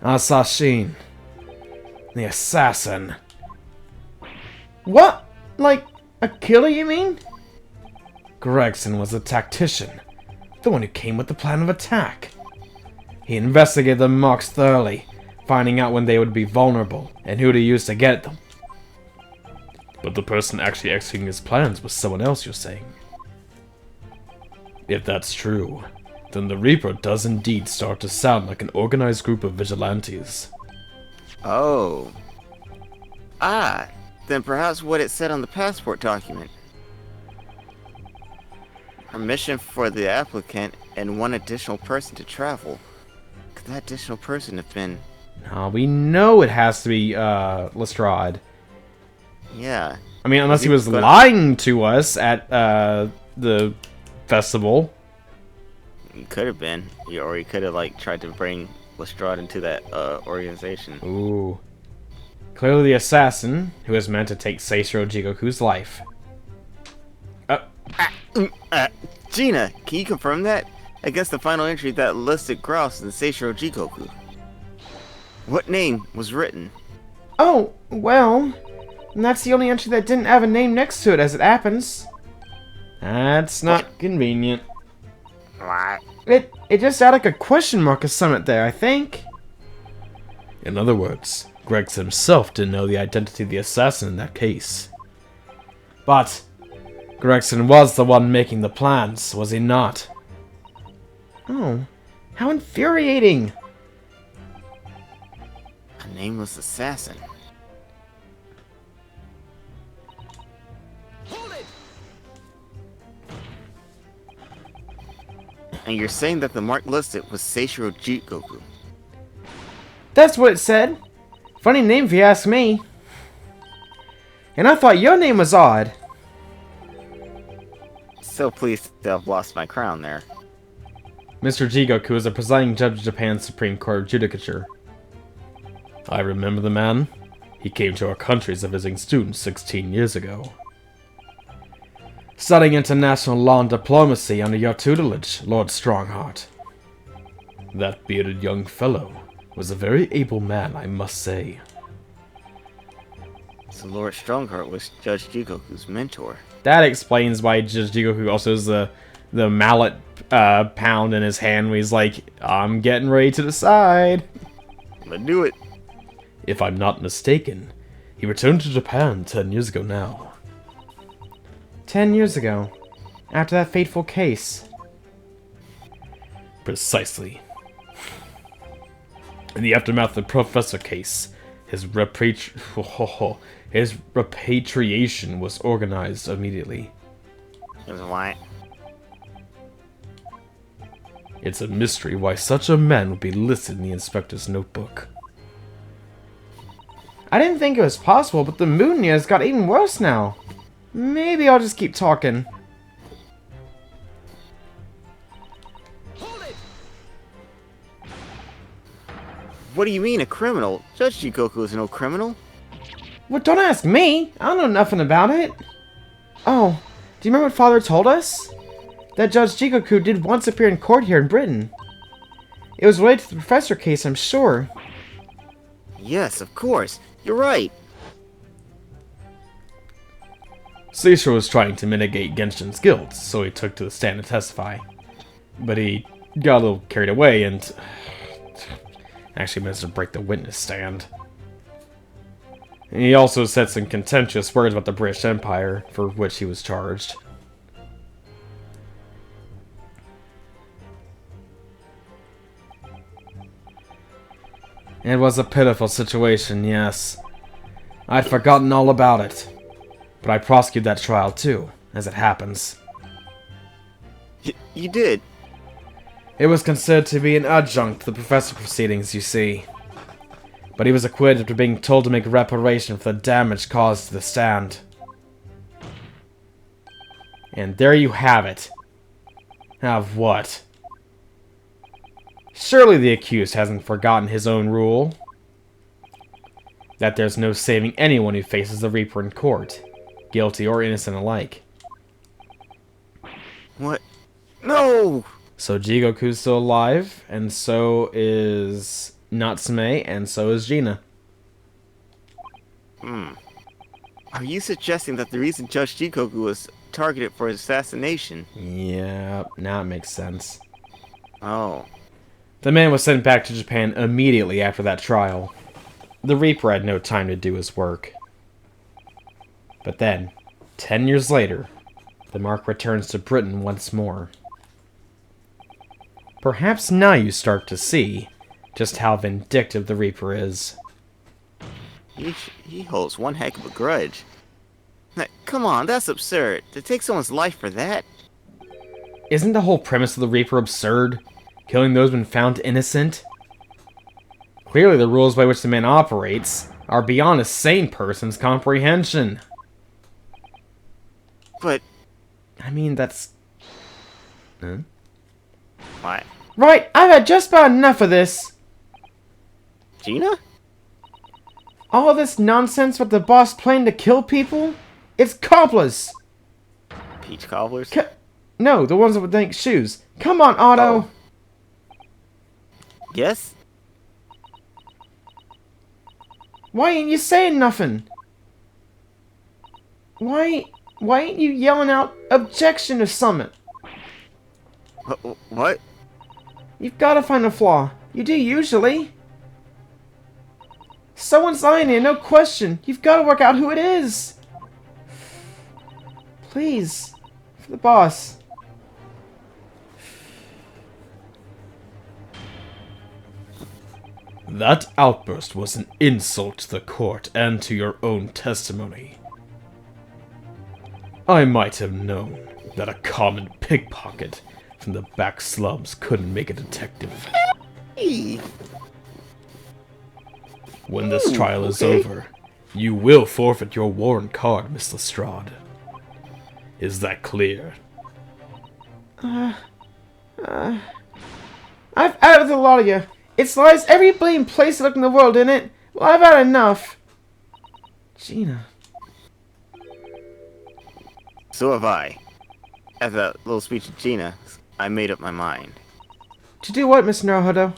Asashin. The assassin. What? Like, a killer, you mean? Gregson was a tactician. The one who came with the plan of attack. He investigated the marks thoroughly, finding out when they would be vulnerable, and who to use to get them.
But the person actually executing his plans was someone else, you're saying? If that's true, then the Reaper does indeed start to sound like an organized group of vigilantes.
Oh. Ah, then perhaps what it said on the passport document. Permission for the applicant and one additional person to travel. Could that additional person have been...
We know it has to be, Lestrade.
Yeah.
I mean, unless he was lying to us at, the festival.
He could have been. Or he could have, like, tried to bring Lestrade into that, organization.
Ooh. Clearly the assassin, who is meant to take Seishiro Jigoku's life.
Gina, can you confirm that? Against the final entry that listed Cros and Seishiro Jigoku. What name was written?
Oh, well, that's the only entry that didn't have a name next to it as it happens. That's not convenient.
What?
It just had like a question mark or something there, I think.
In other words, Greggs himself didn't know the identity of the assassin in that case. But Gregson was the one making the plans, was he not?
Oh, how infuriating!
A nameless assassin.
Hold it!
And you're saying that the mark listed was Seishiro Jikoku.
That's what it said. Funny name if you ask me. And I thought your name was odd.
So pleased to have lost my crown there.
Mr. Jigoku is the presiding judge of Japan's Supreme Court of Judicature.
I remember the man. He came to our country as a visiting student 16 years ago. Studying international law and diplomacy under your tutelage, Lord Strongheart. That bearded young fellow was a very able man, I must say.
So Lord Strongheart was Judge Jikoku's mentor.
That explains why Judge Jigoku also has the mallet pound in his hand when he's like, I'm getting ready to decide.
Let's do it.
If I'm not mistaken, he returned to Japan 10 years ago now.
10 years ago, after that fateful case.
Precisely. In the aftermath of the Professor case, his repatriation was organized immediately.
And why?
It's a mystery why such a man would be listed in the inspector's notebook.
I didn't think it was possible, but the mood nears got even worse now. Maybe I'll just keep talking.
Hold it!
What do you mean, a criminal? Judge Jikoku is no criminal.
Well, don't ask me. I don't know nothing about it. Oh, do you remember what Father told us? That Judge Jigoku did once appear in court here in Britain. It was related to the Professor case, I'm sure.
Yes, of course. You're right.
Seishiro was trying to mitigate Genshin's guilt, so he took to the stand to testify. But he got a little carried away and actually managed to break the witness stand. He also said some contentious words about the British Empire, for which he was charged.
It was a pitiful situation, yes. I'd forgotten all about it. But I prosecuted that trial too, as it happens.
You did.
It was considered to be an adjunct to the professor proceedings, you see. But he was acquitted after being told to make reparation for the damage caused to the stand. And there you have it. Have what? Surely the accused hasn't forgotten his own rule. That there's no saving anyone who faces the Reaper in court. Guilty or innocent alike.
What? No!
So Jigoku's still alive, and so is Natsume, and so is Gina.
Are you suggesting that the reason Judge Jikoku was targeted for assassination?
Yeah, now it makes sense.
Oh.
The man was sent back to Japan immediately after that trial. The Reaper had no time to do his work. But then, 10 years later, the mark returns to Britain once more. Perhaps now you start to see just how vindictive the Reaper is.
He holds one heck of a grudge. Come on, that's absurd. To take someone's life for that?
Isn't the whole premise of the Reaper absurd? Killing those when found innocent? Clearly the rules by which the man operates are beyond a sane person's comprehension.
But...
I mean, that's... Huh?
What?
Right, I've had just about enough of this.
Gina?
All this nonsense about the boss planning to kill people? It's cobblers!
Peach cobblers?
No, the ones that would make shoes. Come on, Otto!
Oh. Yes?
Why ain't you saying nothing? Why ain't you yelling out objection or something?
What?
You've got to find a flaw. You do usually. Someone's lying here, no question. You've got to work out who it is. Please. For the boss.
That outburst was an insult to the court and to your own testimony. I might have known that a common pickpocket from the back slums couldn't make a detective.
Hey.
When this trial is
okay.
over, you will forfeit your warrant card, Miss Lestrade. Is that clear?
I've had it with a lot of you. It's lies every bleeding place I look in the world, isn't it? Well, I've had enough. Gina.
So have I. After that little speech of Gina, I made up my mind.
To do what, Miss Naruhodo?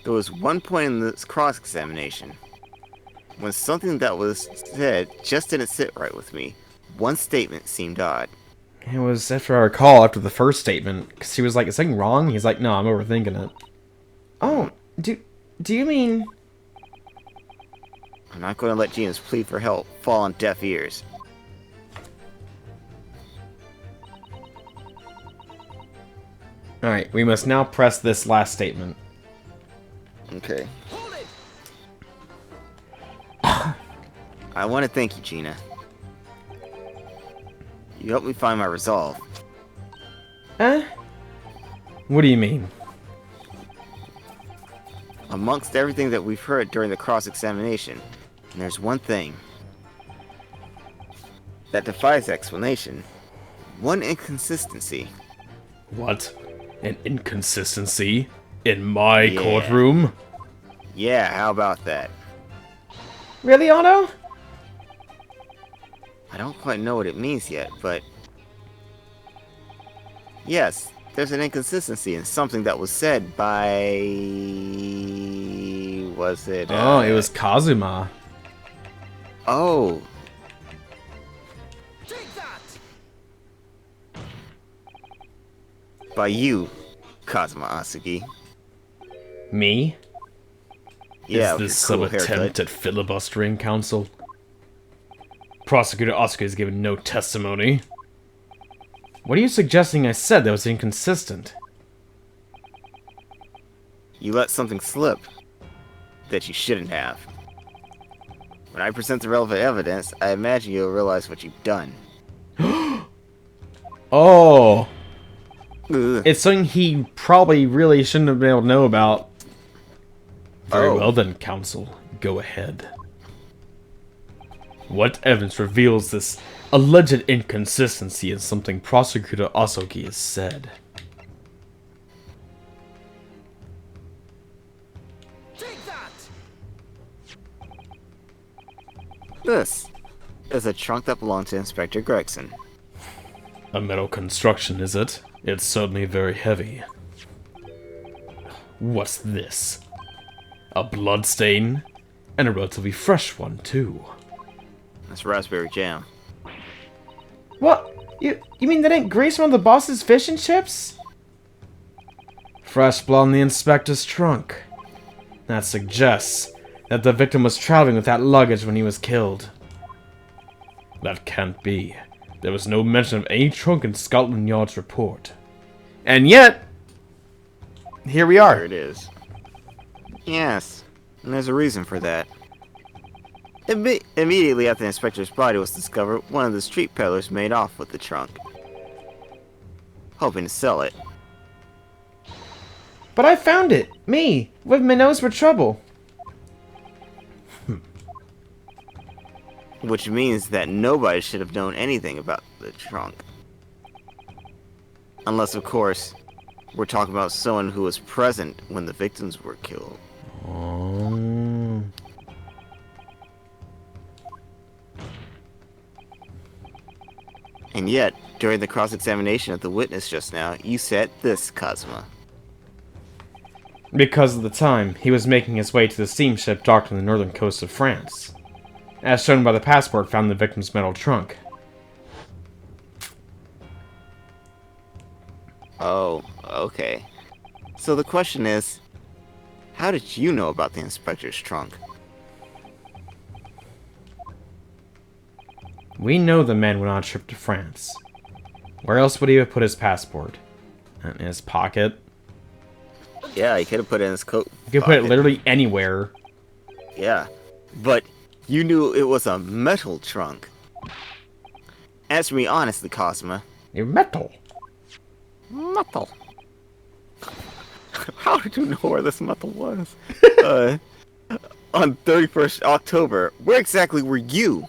There was one point in this cross-examination when something that was said just didn't sit right with me. One statement seemed odd.
It was, after I recall, after the first statement, because he was like, is something wrong? He's like, no, I'm overthinking it.
Oh, do you mean...
I'm not going to let Gina's plea for help fall on deaf ears.
Alright, we must now press this last statement.
Okay.
Hold it!
I want to thank you, Gina. You helped me find my resolve.
What do you mean?
Amongst everything that we've heard during the cross-examination, and there's one thing that defies explanation. One inconsistency.
What? An inconsistency? In my
Yeah.
courtroom?
Yeah, how about that?
Really, Otto?
I don't quite know what it means yet, but... Yes, there's an inconsistency in something that was said by... Was it...
Oh, it was Kazuma.
Oh,
Take that!
by you, Kazuma Asugi.
Me?
Yeah,
Is
with
this
your
some
cool
attempt
haircut.
at filibustering, counsel? Prosecutor Asuka has given no testimony. What are you suggesting I said that was inconsistent?
You let something slip that you shouldn't have. When I present the relevant evidence, I imagine you'll realize what you've done.
Oh!
Ugh.
It's something he probably really shouldn't have been able to know about. Very
Oh.
well then, counsel. Go ahead. What evidence reveals this alleged inconsistency in something Prosecutor Asuki has said?
Take that!
This is a trunk that belonged to Inspector Gregson.
A metal construction, is it? It's certainly very heavy. What's this? A blood stain? And a relatively fresh one, too.
That's raspberry jam.
What? You mean that ain't grease from one of the boss's fish and chips?
Fresh blood in the inspector's trunk. That suggests that the victim was traveling with that luggage when he was killed. That can't be. There was no mention of any trunk in Scotland Yard's report.
And yet, here we
There
are.
it is. Yes, and there's a reason for that. Immediately after the inspector's body was discovered, one of the street peddlers made off with the trunk, hoping to sell it.
But I found it. Me, with my nose for trouble.
Which means that nobody should have known anything about the trunk. Unless, of course, we're talking about someone who was present when the victims were killed.
Oh.
And yet, during the cross-examination of the witness just now, you said this, Kazuma.
Because of the time, he was making his way to the steamship docked on the northern coast of France, as shown by the passport found in the victim's metal trunk.
Oh, okay. So the question is, how did you know about the inspector's trunk?
We know the man went on a trip to France. Where else would he have put his passport? In his pocket?
Yeah, he could have put it in his coat.
You could put it literally anywhere.
Yeah, but you knew it was a metal trunk. Answer me honestly, Cosma.
A metal.
Metal. How did you know where this metal was? On 31st October, where exactly were you?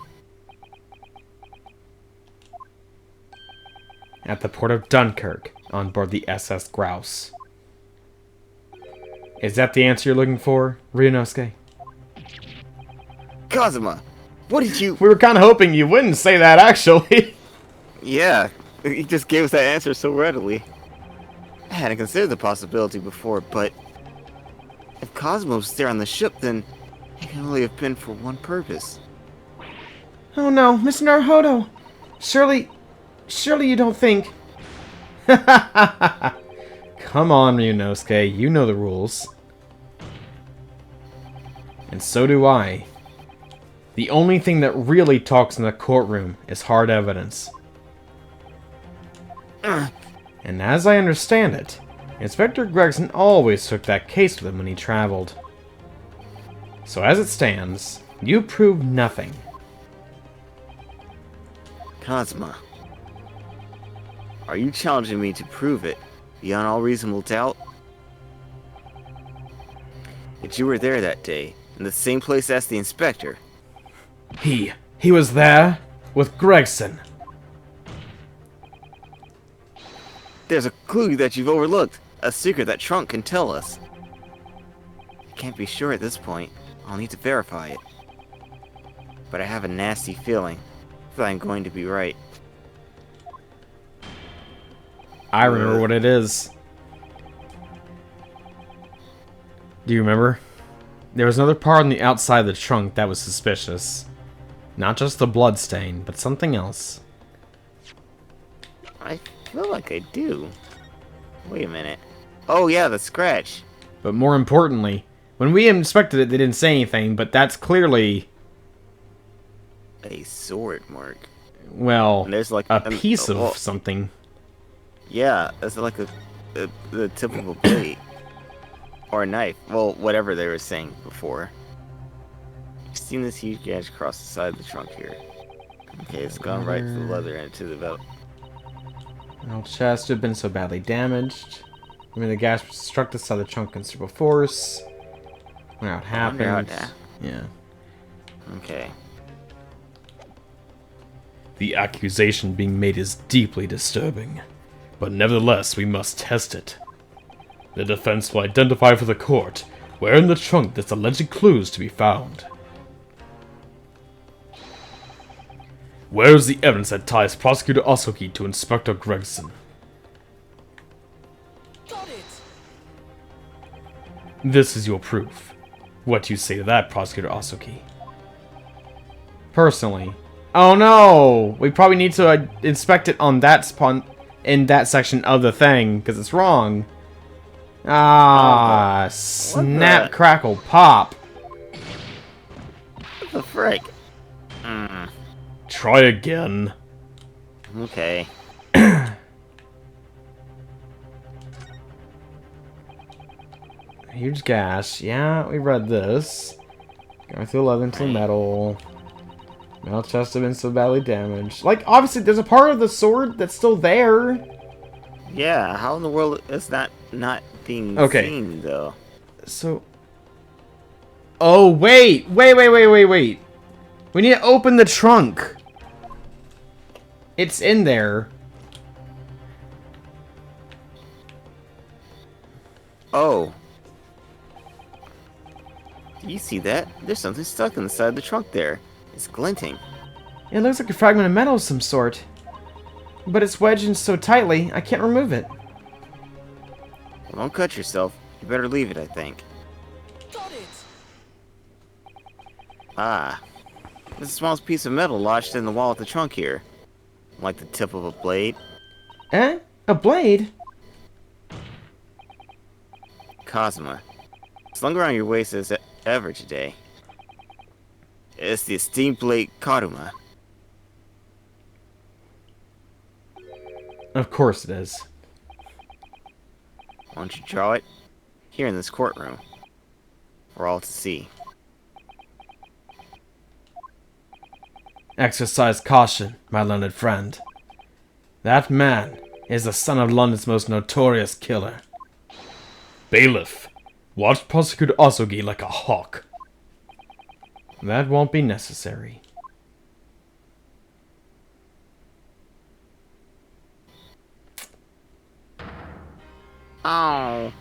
At the port of Dunkirk, on board the SS Grouse. Is that the answer you're looking for, Ryunosuke?
Cosma, what did you...
We were kind of hoping you wouldn't say that, actually.
Yeah, he just gave us that answer so readily. I hadn't considered the possibility before, but... if Cosmo was there on the ship, then it can only have been for one purpose.
Oh no, Mr. Naruhodo! Surely you don't think... Come on, Ryunosuke, you know the rules. And so do I. The only thing that really talks in the courtroom is hard evidence. And as I understand it, Inspector Gregson always took that case with him when he traveled. So as it stands, you prove nothing.
Cosma, are you challenging me to prove it beyond all reasonable doubt? That you were there that day, in the same place as the inspector.
He was there with Gregson.
There's a clue that you've overlooked, a secret that Trunk can tell us. I can't be sure at this point. I'll need to verify it. But I have a nasty feeling that I'm going to be right.
I remember what it is. Do you remember? There was another part on the outside of the trunk that was suspicious. Not just the blood stain, but something else.
I feel like I do. Wait a minute. Oh yeah, the scratch.
But more importantly, when we inspected it, they didn't say anything, but that's clearly...
A sword mark.
well,
And there's like
a piece of something.
Yeah, it's like the tip of a blade. Or a knife. Well, whatever they were saying before. You've seen this huge gash across the side of the trunk here. Okay, it's gone right to the leather and to the belt.
Our chest had been so badly damaged. I mean, the gas struck the side of the trunk in considerable force. When it happened. Yeah.
Okay.
The accusation being made is deeply disturbing, but nevertheless we must test it. The defense will identify for the court where in the trunk this alleged clue is to be found. Where is the evidence that ties Prosecutor Asuki to Inspector Gregson?
Got it!
This is your proof. What do you say to that, Prosecutor Asuki? Personally... oh no! We probably need to inspect it on that in that section of the thing, because it's wrong. Ah, snap, crackle, pop.
What the frick?
Try again.
Okay.
Huge gash. Yeah, we read this. Going through 11 to metal. Metal chest have been so badly damaged. Like, obviously, there's a part of the sword that's still there.
Yeah, how in the world is that not being seen, though?
So... oh, wait! Wait! We need to open the trunk. It's in there.
Oh. Do you see that? There's something stuck in the side of the trunk there. It's glinting.
It looks like a fragment of metal of some sort. But it's wedged in so tightly, I can't remove it.
Well, don't cut yourself. You better leave it, I think.
Got it!
Ah. There's a small piece of metal lodged in the wall of the trunk here. Like the tip of a blade.
Eh? A blade?
Kazuma. Slung around your waist as ever today. It's the esteemed blade Karuma.
Of course it is.
Why don't you draw it? Here in this courtroom. For all to see.
Exercise caution, my learned friend. That man is the son of London's most notorious killer.
Bailiff, watch Prosecutor Asogi like a hawk.
That won't be necessary.
Oh.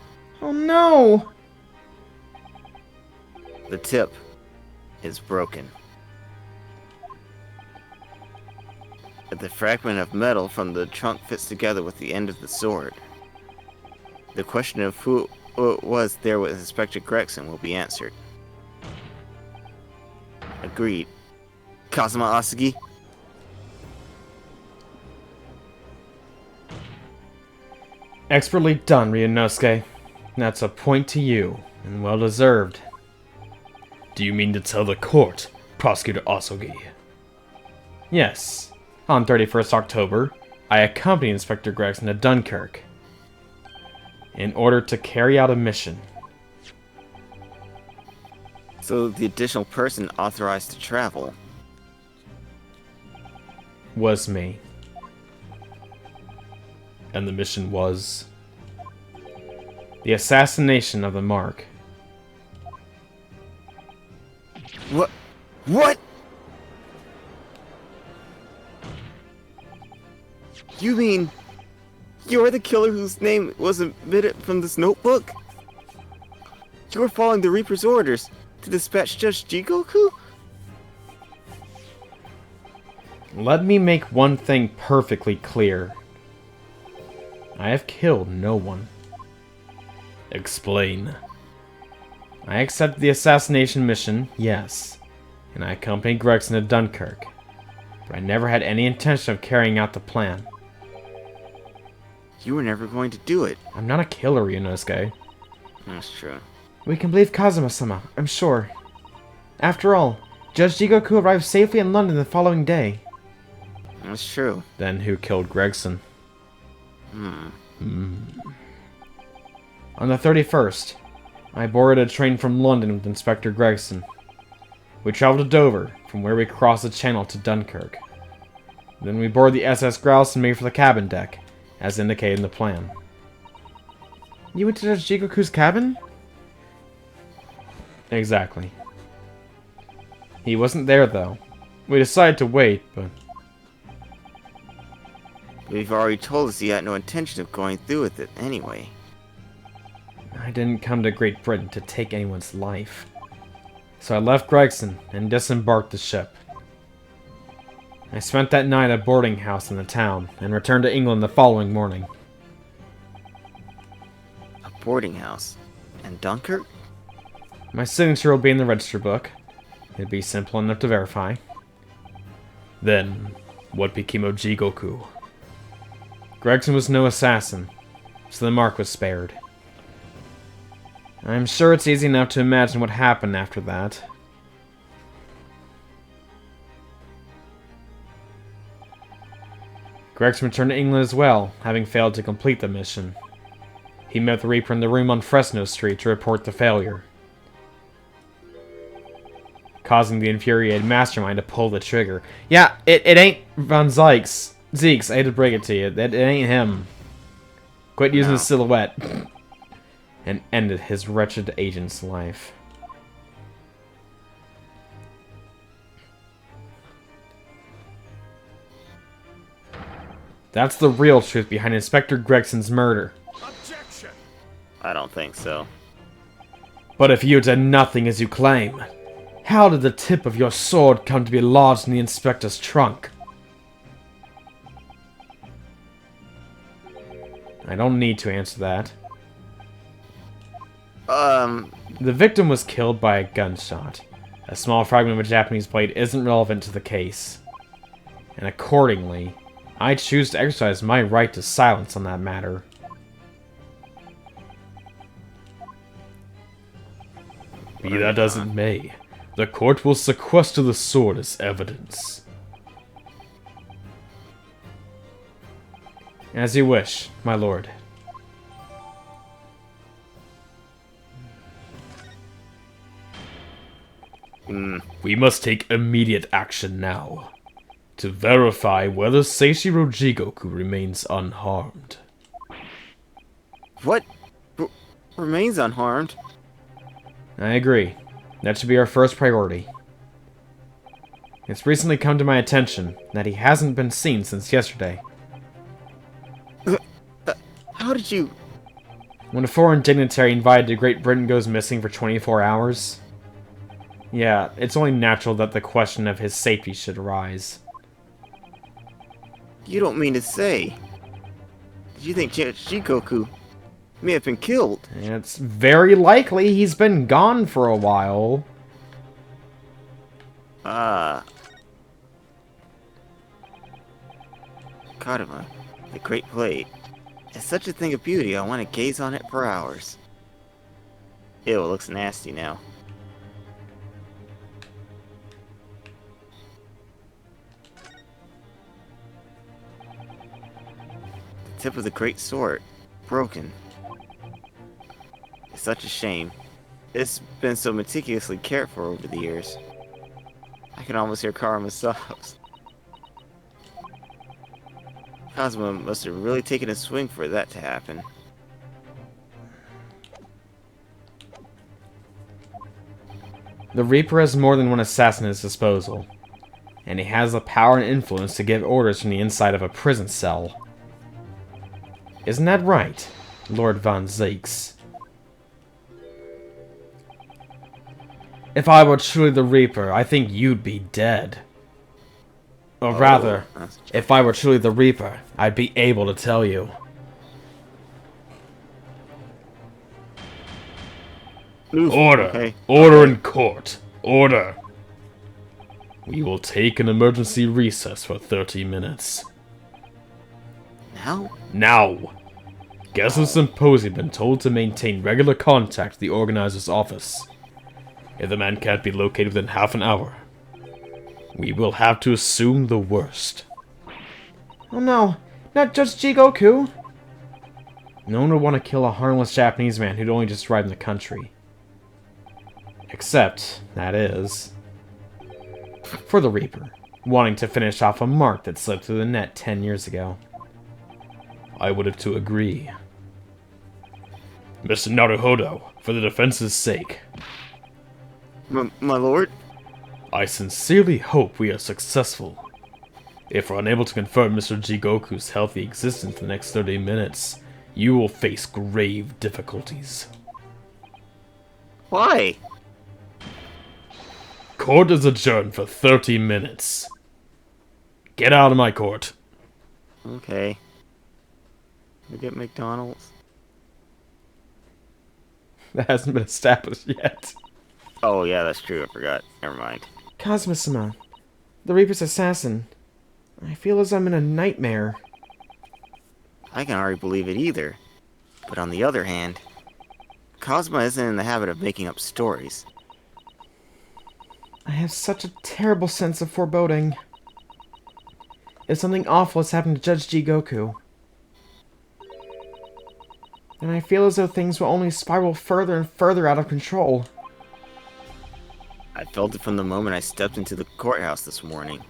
Oh no!
The tip is broken. The fragment of metal from the trunk fits together with the end of the sword. The question of who was there with Inspector Gregson will be answered. Agreed. Kazuma Asagi?
Expertly done, Ryunosuke. That's a point to you, and well deserved.
Do you mean to tell the court, Prosecutor Asogi?
Yes. On 31st October, I accompanied Inspector Gregson to Dunkirk in order to carry out a mission.
So the additional person authorized to travel
Was me.
And the mission was?
The assassination of the Mark.
What? What? You mean you're the killer whose name was omitted from this notebook? You were following the Reaper's orders to dispatch Judge Jigoku?
Let me make one thing perfectly clear. I have killed no one.
Explain.
I accepted the assassination mission, yes, and I accompanied Gregson to Dunkirk, but I never had any intention of carrying out the plan.
You were never going to do it.
I'm not a killer, Ryunosuke.
That's true.
We can believe Kazuma-sama, I'm sure. After all, Judge Jigoku arrived safely in London the following day.
That's true.
Then who killed Gregson? On the 31st, I boarded a train from London with Inspector Gregson. We traveled to Dover, from where we crossed the channel to Dunkirk. Then we boarded the SS Grouse and made for the cabin deck, as indicated in the plan. You went to Judge Jigoku's cabin? Exactly. He wasn't there, though. We decided to wait, but...
You've already told us you had no intention of going through with it anyway.
I didn't come to Great Britain to take anyone's life. So I left Gregson and disembarked the ship. I spent that night at a boarding house in the town and returned to England the following morning.
A boarding house? And Dunkirk?
My signature will be in the register book. It'd be simple enough to verify.
Then, what became of Jigoku?
Gregson was no assassin, so the mark was spared. I'm sure it's easy enough to imagine what happened after that. Gregson returned to England as well, having failed to complete the mission. He met the Reaper in the room on Fresno Street to report the failure, causing the infuriated mastermind to pull the trigger. Yeah, it ain't Von Zeeks. Zeeks, I hate to break it to you. It ain't him. Quit using his silhouette. And ended his wretched agent's life. That's the real truth behind Inspector Gregson's murder.
Objection!
I don't think so.
But if you did nothing as you claim, how did the tip of your sword come to be lodged in the inspector's trunk? I don't need to answer that.
The victim was killed by a gunshot. A small fragment of a Japanese blade isn't relevant to the case. And accordingly, I choose to exercise my right to silence on that matter. Be that as it may, the court will sequester the sword as evidence. As you wish, my lord. We must take immediate action now, to verify whether Seishiro Jigoku remains unharmed.
What? Remains unharmed?
I agree. That should be our first priority. It's recently come to my attention that he hasn't been seen since yesterday.
How did you...
When a foreign dignitary invited to Great Britain goes missing for 24 hours? Yeah, it's only natural that the question of his safety should arise.
You don't mean to say... Did you think Jigoku may have been killed?
It's very likely he's been gone for a while.
Kadama, the Great Plate. It's such a thing of beauty, I want to gaze on it for hours. Ew, it looks nasty now. The tip of the great sword, broken. It's such a shame. It's been so meticulously cared for over the years. I can almost hear Karama's sobs. Kazuma must have really taken a swing for that to happen.
The Reaper has more than one assassin at his disposal, and he has the power and influence to give orders from the inside of a prison cell. Isn't that right, Lord Von Zakes? If I were truly the Reaper, I think you'd be dead. Or rather, if I were truly the Reaper, I'd be able to tell you. Order!
Okay.
Order in court! Order! We will take an emergency recess for 30 minutes.
Now?
Now! Guests of the symposium have been told to maintain regular contact with the organizer's office. If the man can't be located within half an hour, we will have to assume the worst. Oh no, not Judge Jigoku! No one would want to kill a harmless Japanese man who'd only just arrived in the country. Except, that is, for the Reaper, wanting to finish off a mark that slipped through the net 10 years ago. I would have to agree. Mr. Naruhodo, for the defense's sake.
My lord?
I sincerely hope we are successful. If we're unable to confirm Mr. Jigoku's healthy existence in the next 30 minutes, you will face grave difficulties.
Why?
Court is adjourned for 30 minutes. Get out of my court.
Okay. We get McDonald's?
That hasn't been established yet.
Oh yeah, that's true, I forgot. Never mind.
Kazuma-sama, the Reaper's assassin. I feel as I'm in a nightmare.
I can hardly believe it either. But on the other hand, Kazuma isn't in the habit of making up stories.
I have such a terrible sense of foreboding. If something awful has happened to Judge Jigoku, and I feel as though things will only spiral further and further out of control.
I felt it from the moment I stepped into the courthouse this morning.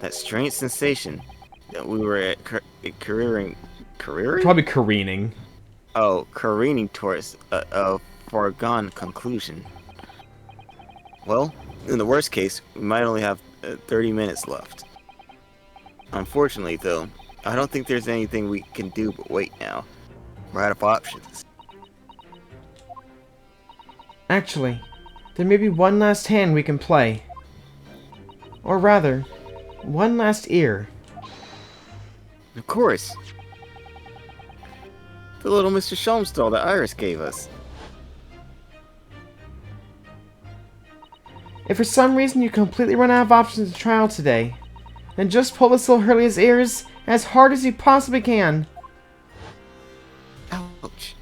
That strange sensation that we were careening
Probably careening.
Oh, careening towards a foregone conclusion. Well, in the worst case, we might only have 30 minutes left. Unfortunately, though, I don't think there's anything we can do but wait now. We're out of options.
Actually, there may be one last hand we can play. Or rather, one last ear.
Of course. The little Mr. Shelmstall that Iris gave us.
If for some reason you completely run out of options to try out today, then just pull this little Hurley's ears as hard as you possibly can.
Ouch.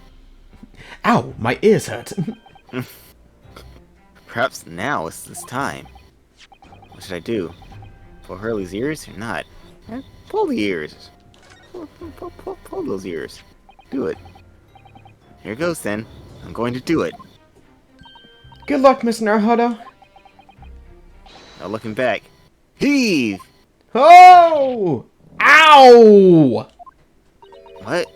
Ow, my ears hurt.
Perhaps now is this time. What should I do? Pull Hurley's ears or not? Pull the ears. Pull those ears. Do it. Here goes then. I'm going to do it.
Good luck, Mr. Naruhodo.
Now looking back. Heave!
Oh! Ow!
What?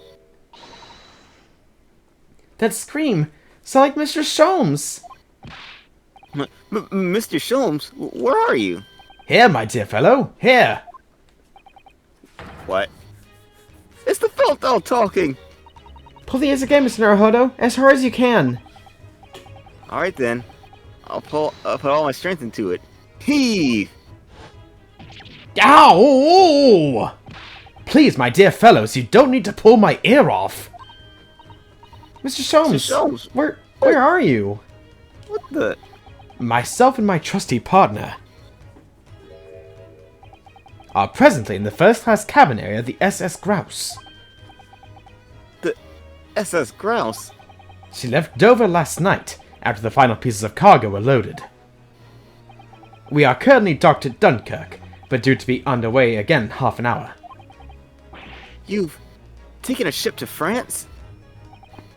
That scream sounded like Mr. Sholmes.
Mr. Sholmes, where are you?
Here, my dear fellow, here.
What? It's the felt doll talking!
Pull the ears again, Mr. Naruhodo, as hard as you can.
Alright then. I'll put all my strength into it. Heave!
Ow! Please, my dear fellows, you don't need to pull my ear off. Mr. Sholmes,
Sholmes,
where are you?
What the?
Myself and my trusty partner are presently in the first-class cabin area of the SS Grouse.
The SS Grouse?
She left Dover last night, after the final pieces of cargo were loaded. We are currently docked at Dunkirk, but due to be underway again in half an hour.
You've taken a ship to France?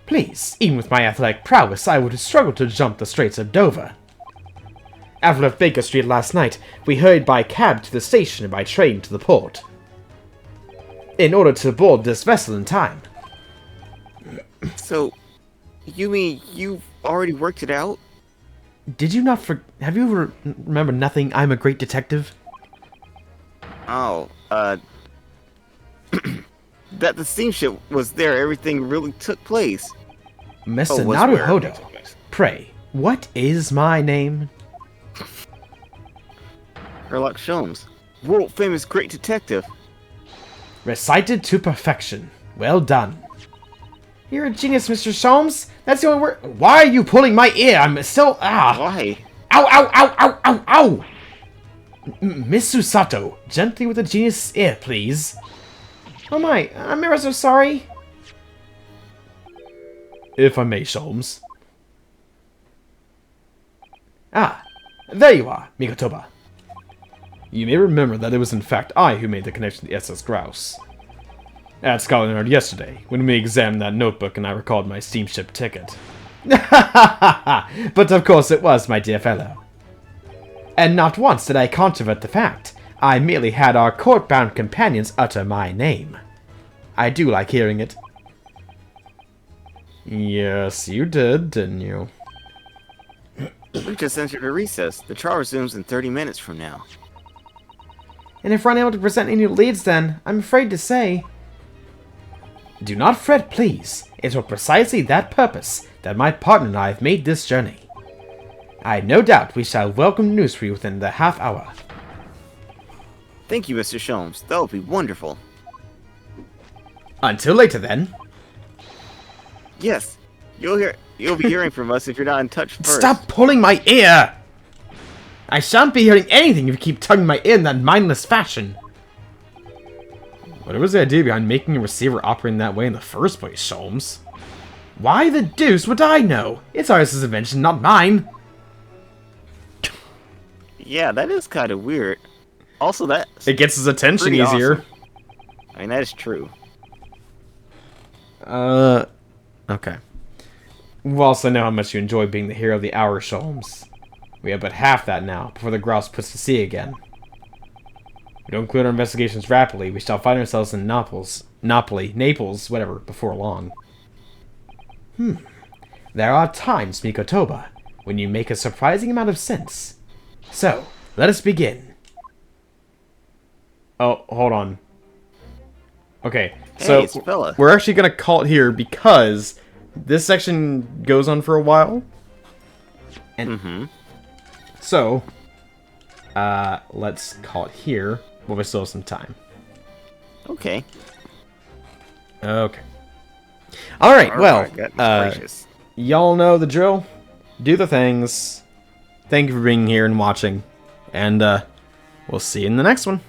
Please, even with my athletic prowess, I would have struggled to jump the Straits of Dover. After left Baker Street last night, we hurried by cab to the station and by train to the port, in order to board this vessel in time.
So, you mean you've already worked it out?
Did you not have you remember nothing? I'm a great detective.
Oh, that the steamship was there, everything really took place.
Mr.
Oh, was where
Naruhodo,
everything took place.
pray, what is my name?
Sherlock Sholmes, world famous great detective.
Recited to perfection. Well done. You're a genius, Mr. Sholmes. That's the only word. Why are you pulling my ear? I'm still.
Why?
Ow, ow, ow, ow, ow, ow! Miss Susato, gently with the genius ear, please. Oh my, I'm ever so sorry. If I may, Sholmes. Ah, there you are, Mikotoba. You may remember that it was in fact I who made the connection to the SS Grouse. At Scotland Yard yesterday, when we examined that notebook and I recalled my steamship ticket. But of course it was, my dear fellow. And not once did I controvert the fact. I merely had our court-bound companions utter my name. I do like hearing it. Yes, you did, didn't you?
We just entered a recess. The trial resumes in 30 minutes from now.
And if we're unable to present any new leads then, I'm afraid to say... Do not fret, please. It's for precisely that purpose that my partner and I have made this journey. I have no doubt we shall have welcome news for you within the half hour.
Thank you, Mr. Sholmes. That will be wonderful.
Until later then.
Yes, you'll be hearing from us if you're not in touch first.
Stop pulling my ear! I shan't be hearing anything if you keep tugging my ear in that mindless fashion. What was the idea behind making a receiver operate in that way in the first place, Sholmes? Why the deuce would I know? It's ours' invention, not mine.
Yeah, that is kind of weird. Also, that
It gets his attention
pretty
easier.
awesome. I mean, that is true.
Okay. We also know how much you enjoy being the hero of the hour, Sholmes. We have but half that now, before the grouse puts to sea again. If we don't conclude our investigations rapidly, we shall find ourselves in Naples, whatever, before long. There are times, Mikotoba, when you make a surprising amount of sense. So, let us begin. Oh, hold on. Okay, so
Hey, it's Bella.
we're actually going to call it here because this section goes on for a while. And so, let's call it here, but we still have some time.
Okay.
Okay. Alright, well,
Alright, goodness gracious.
y'all know the drill. Do the things. Thank you for being here and watching. And we'll see you in the next one.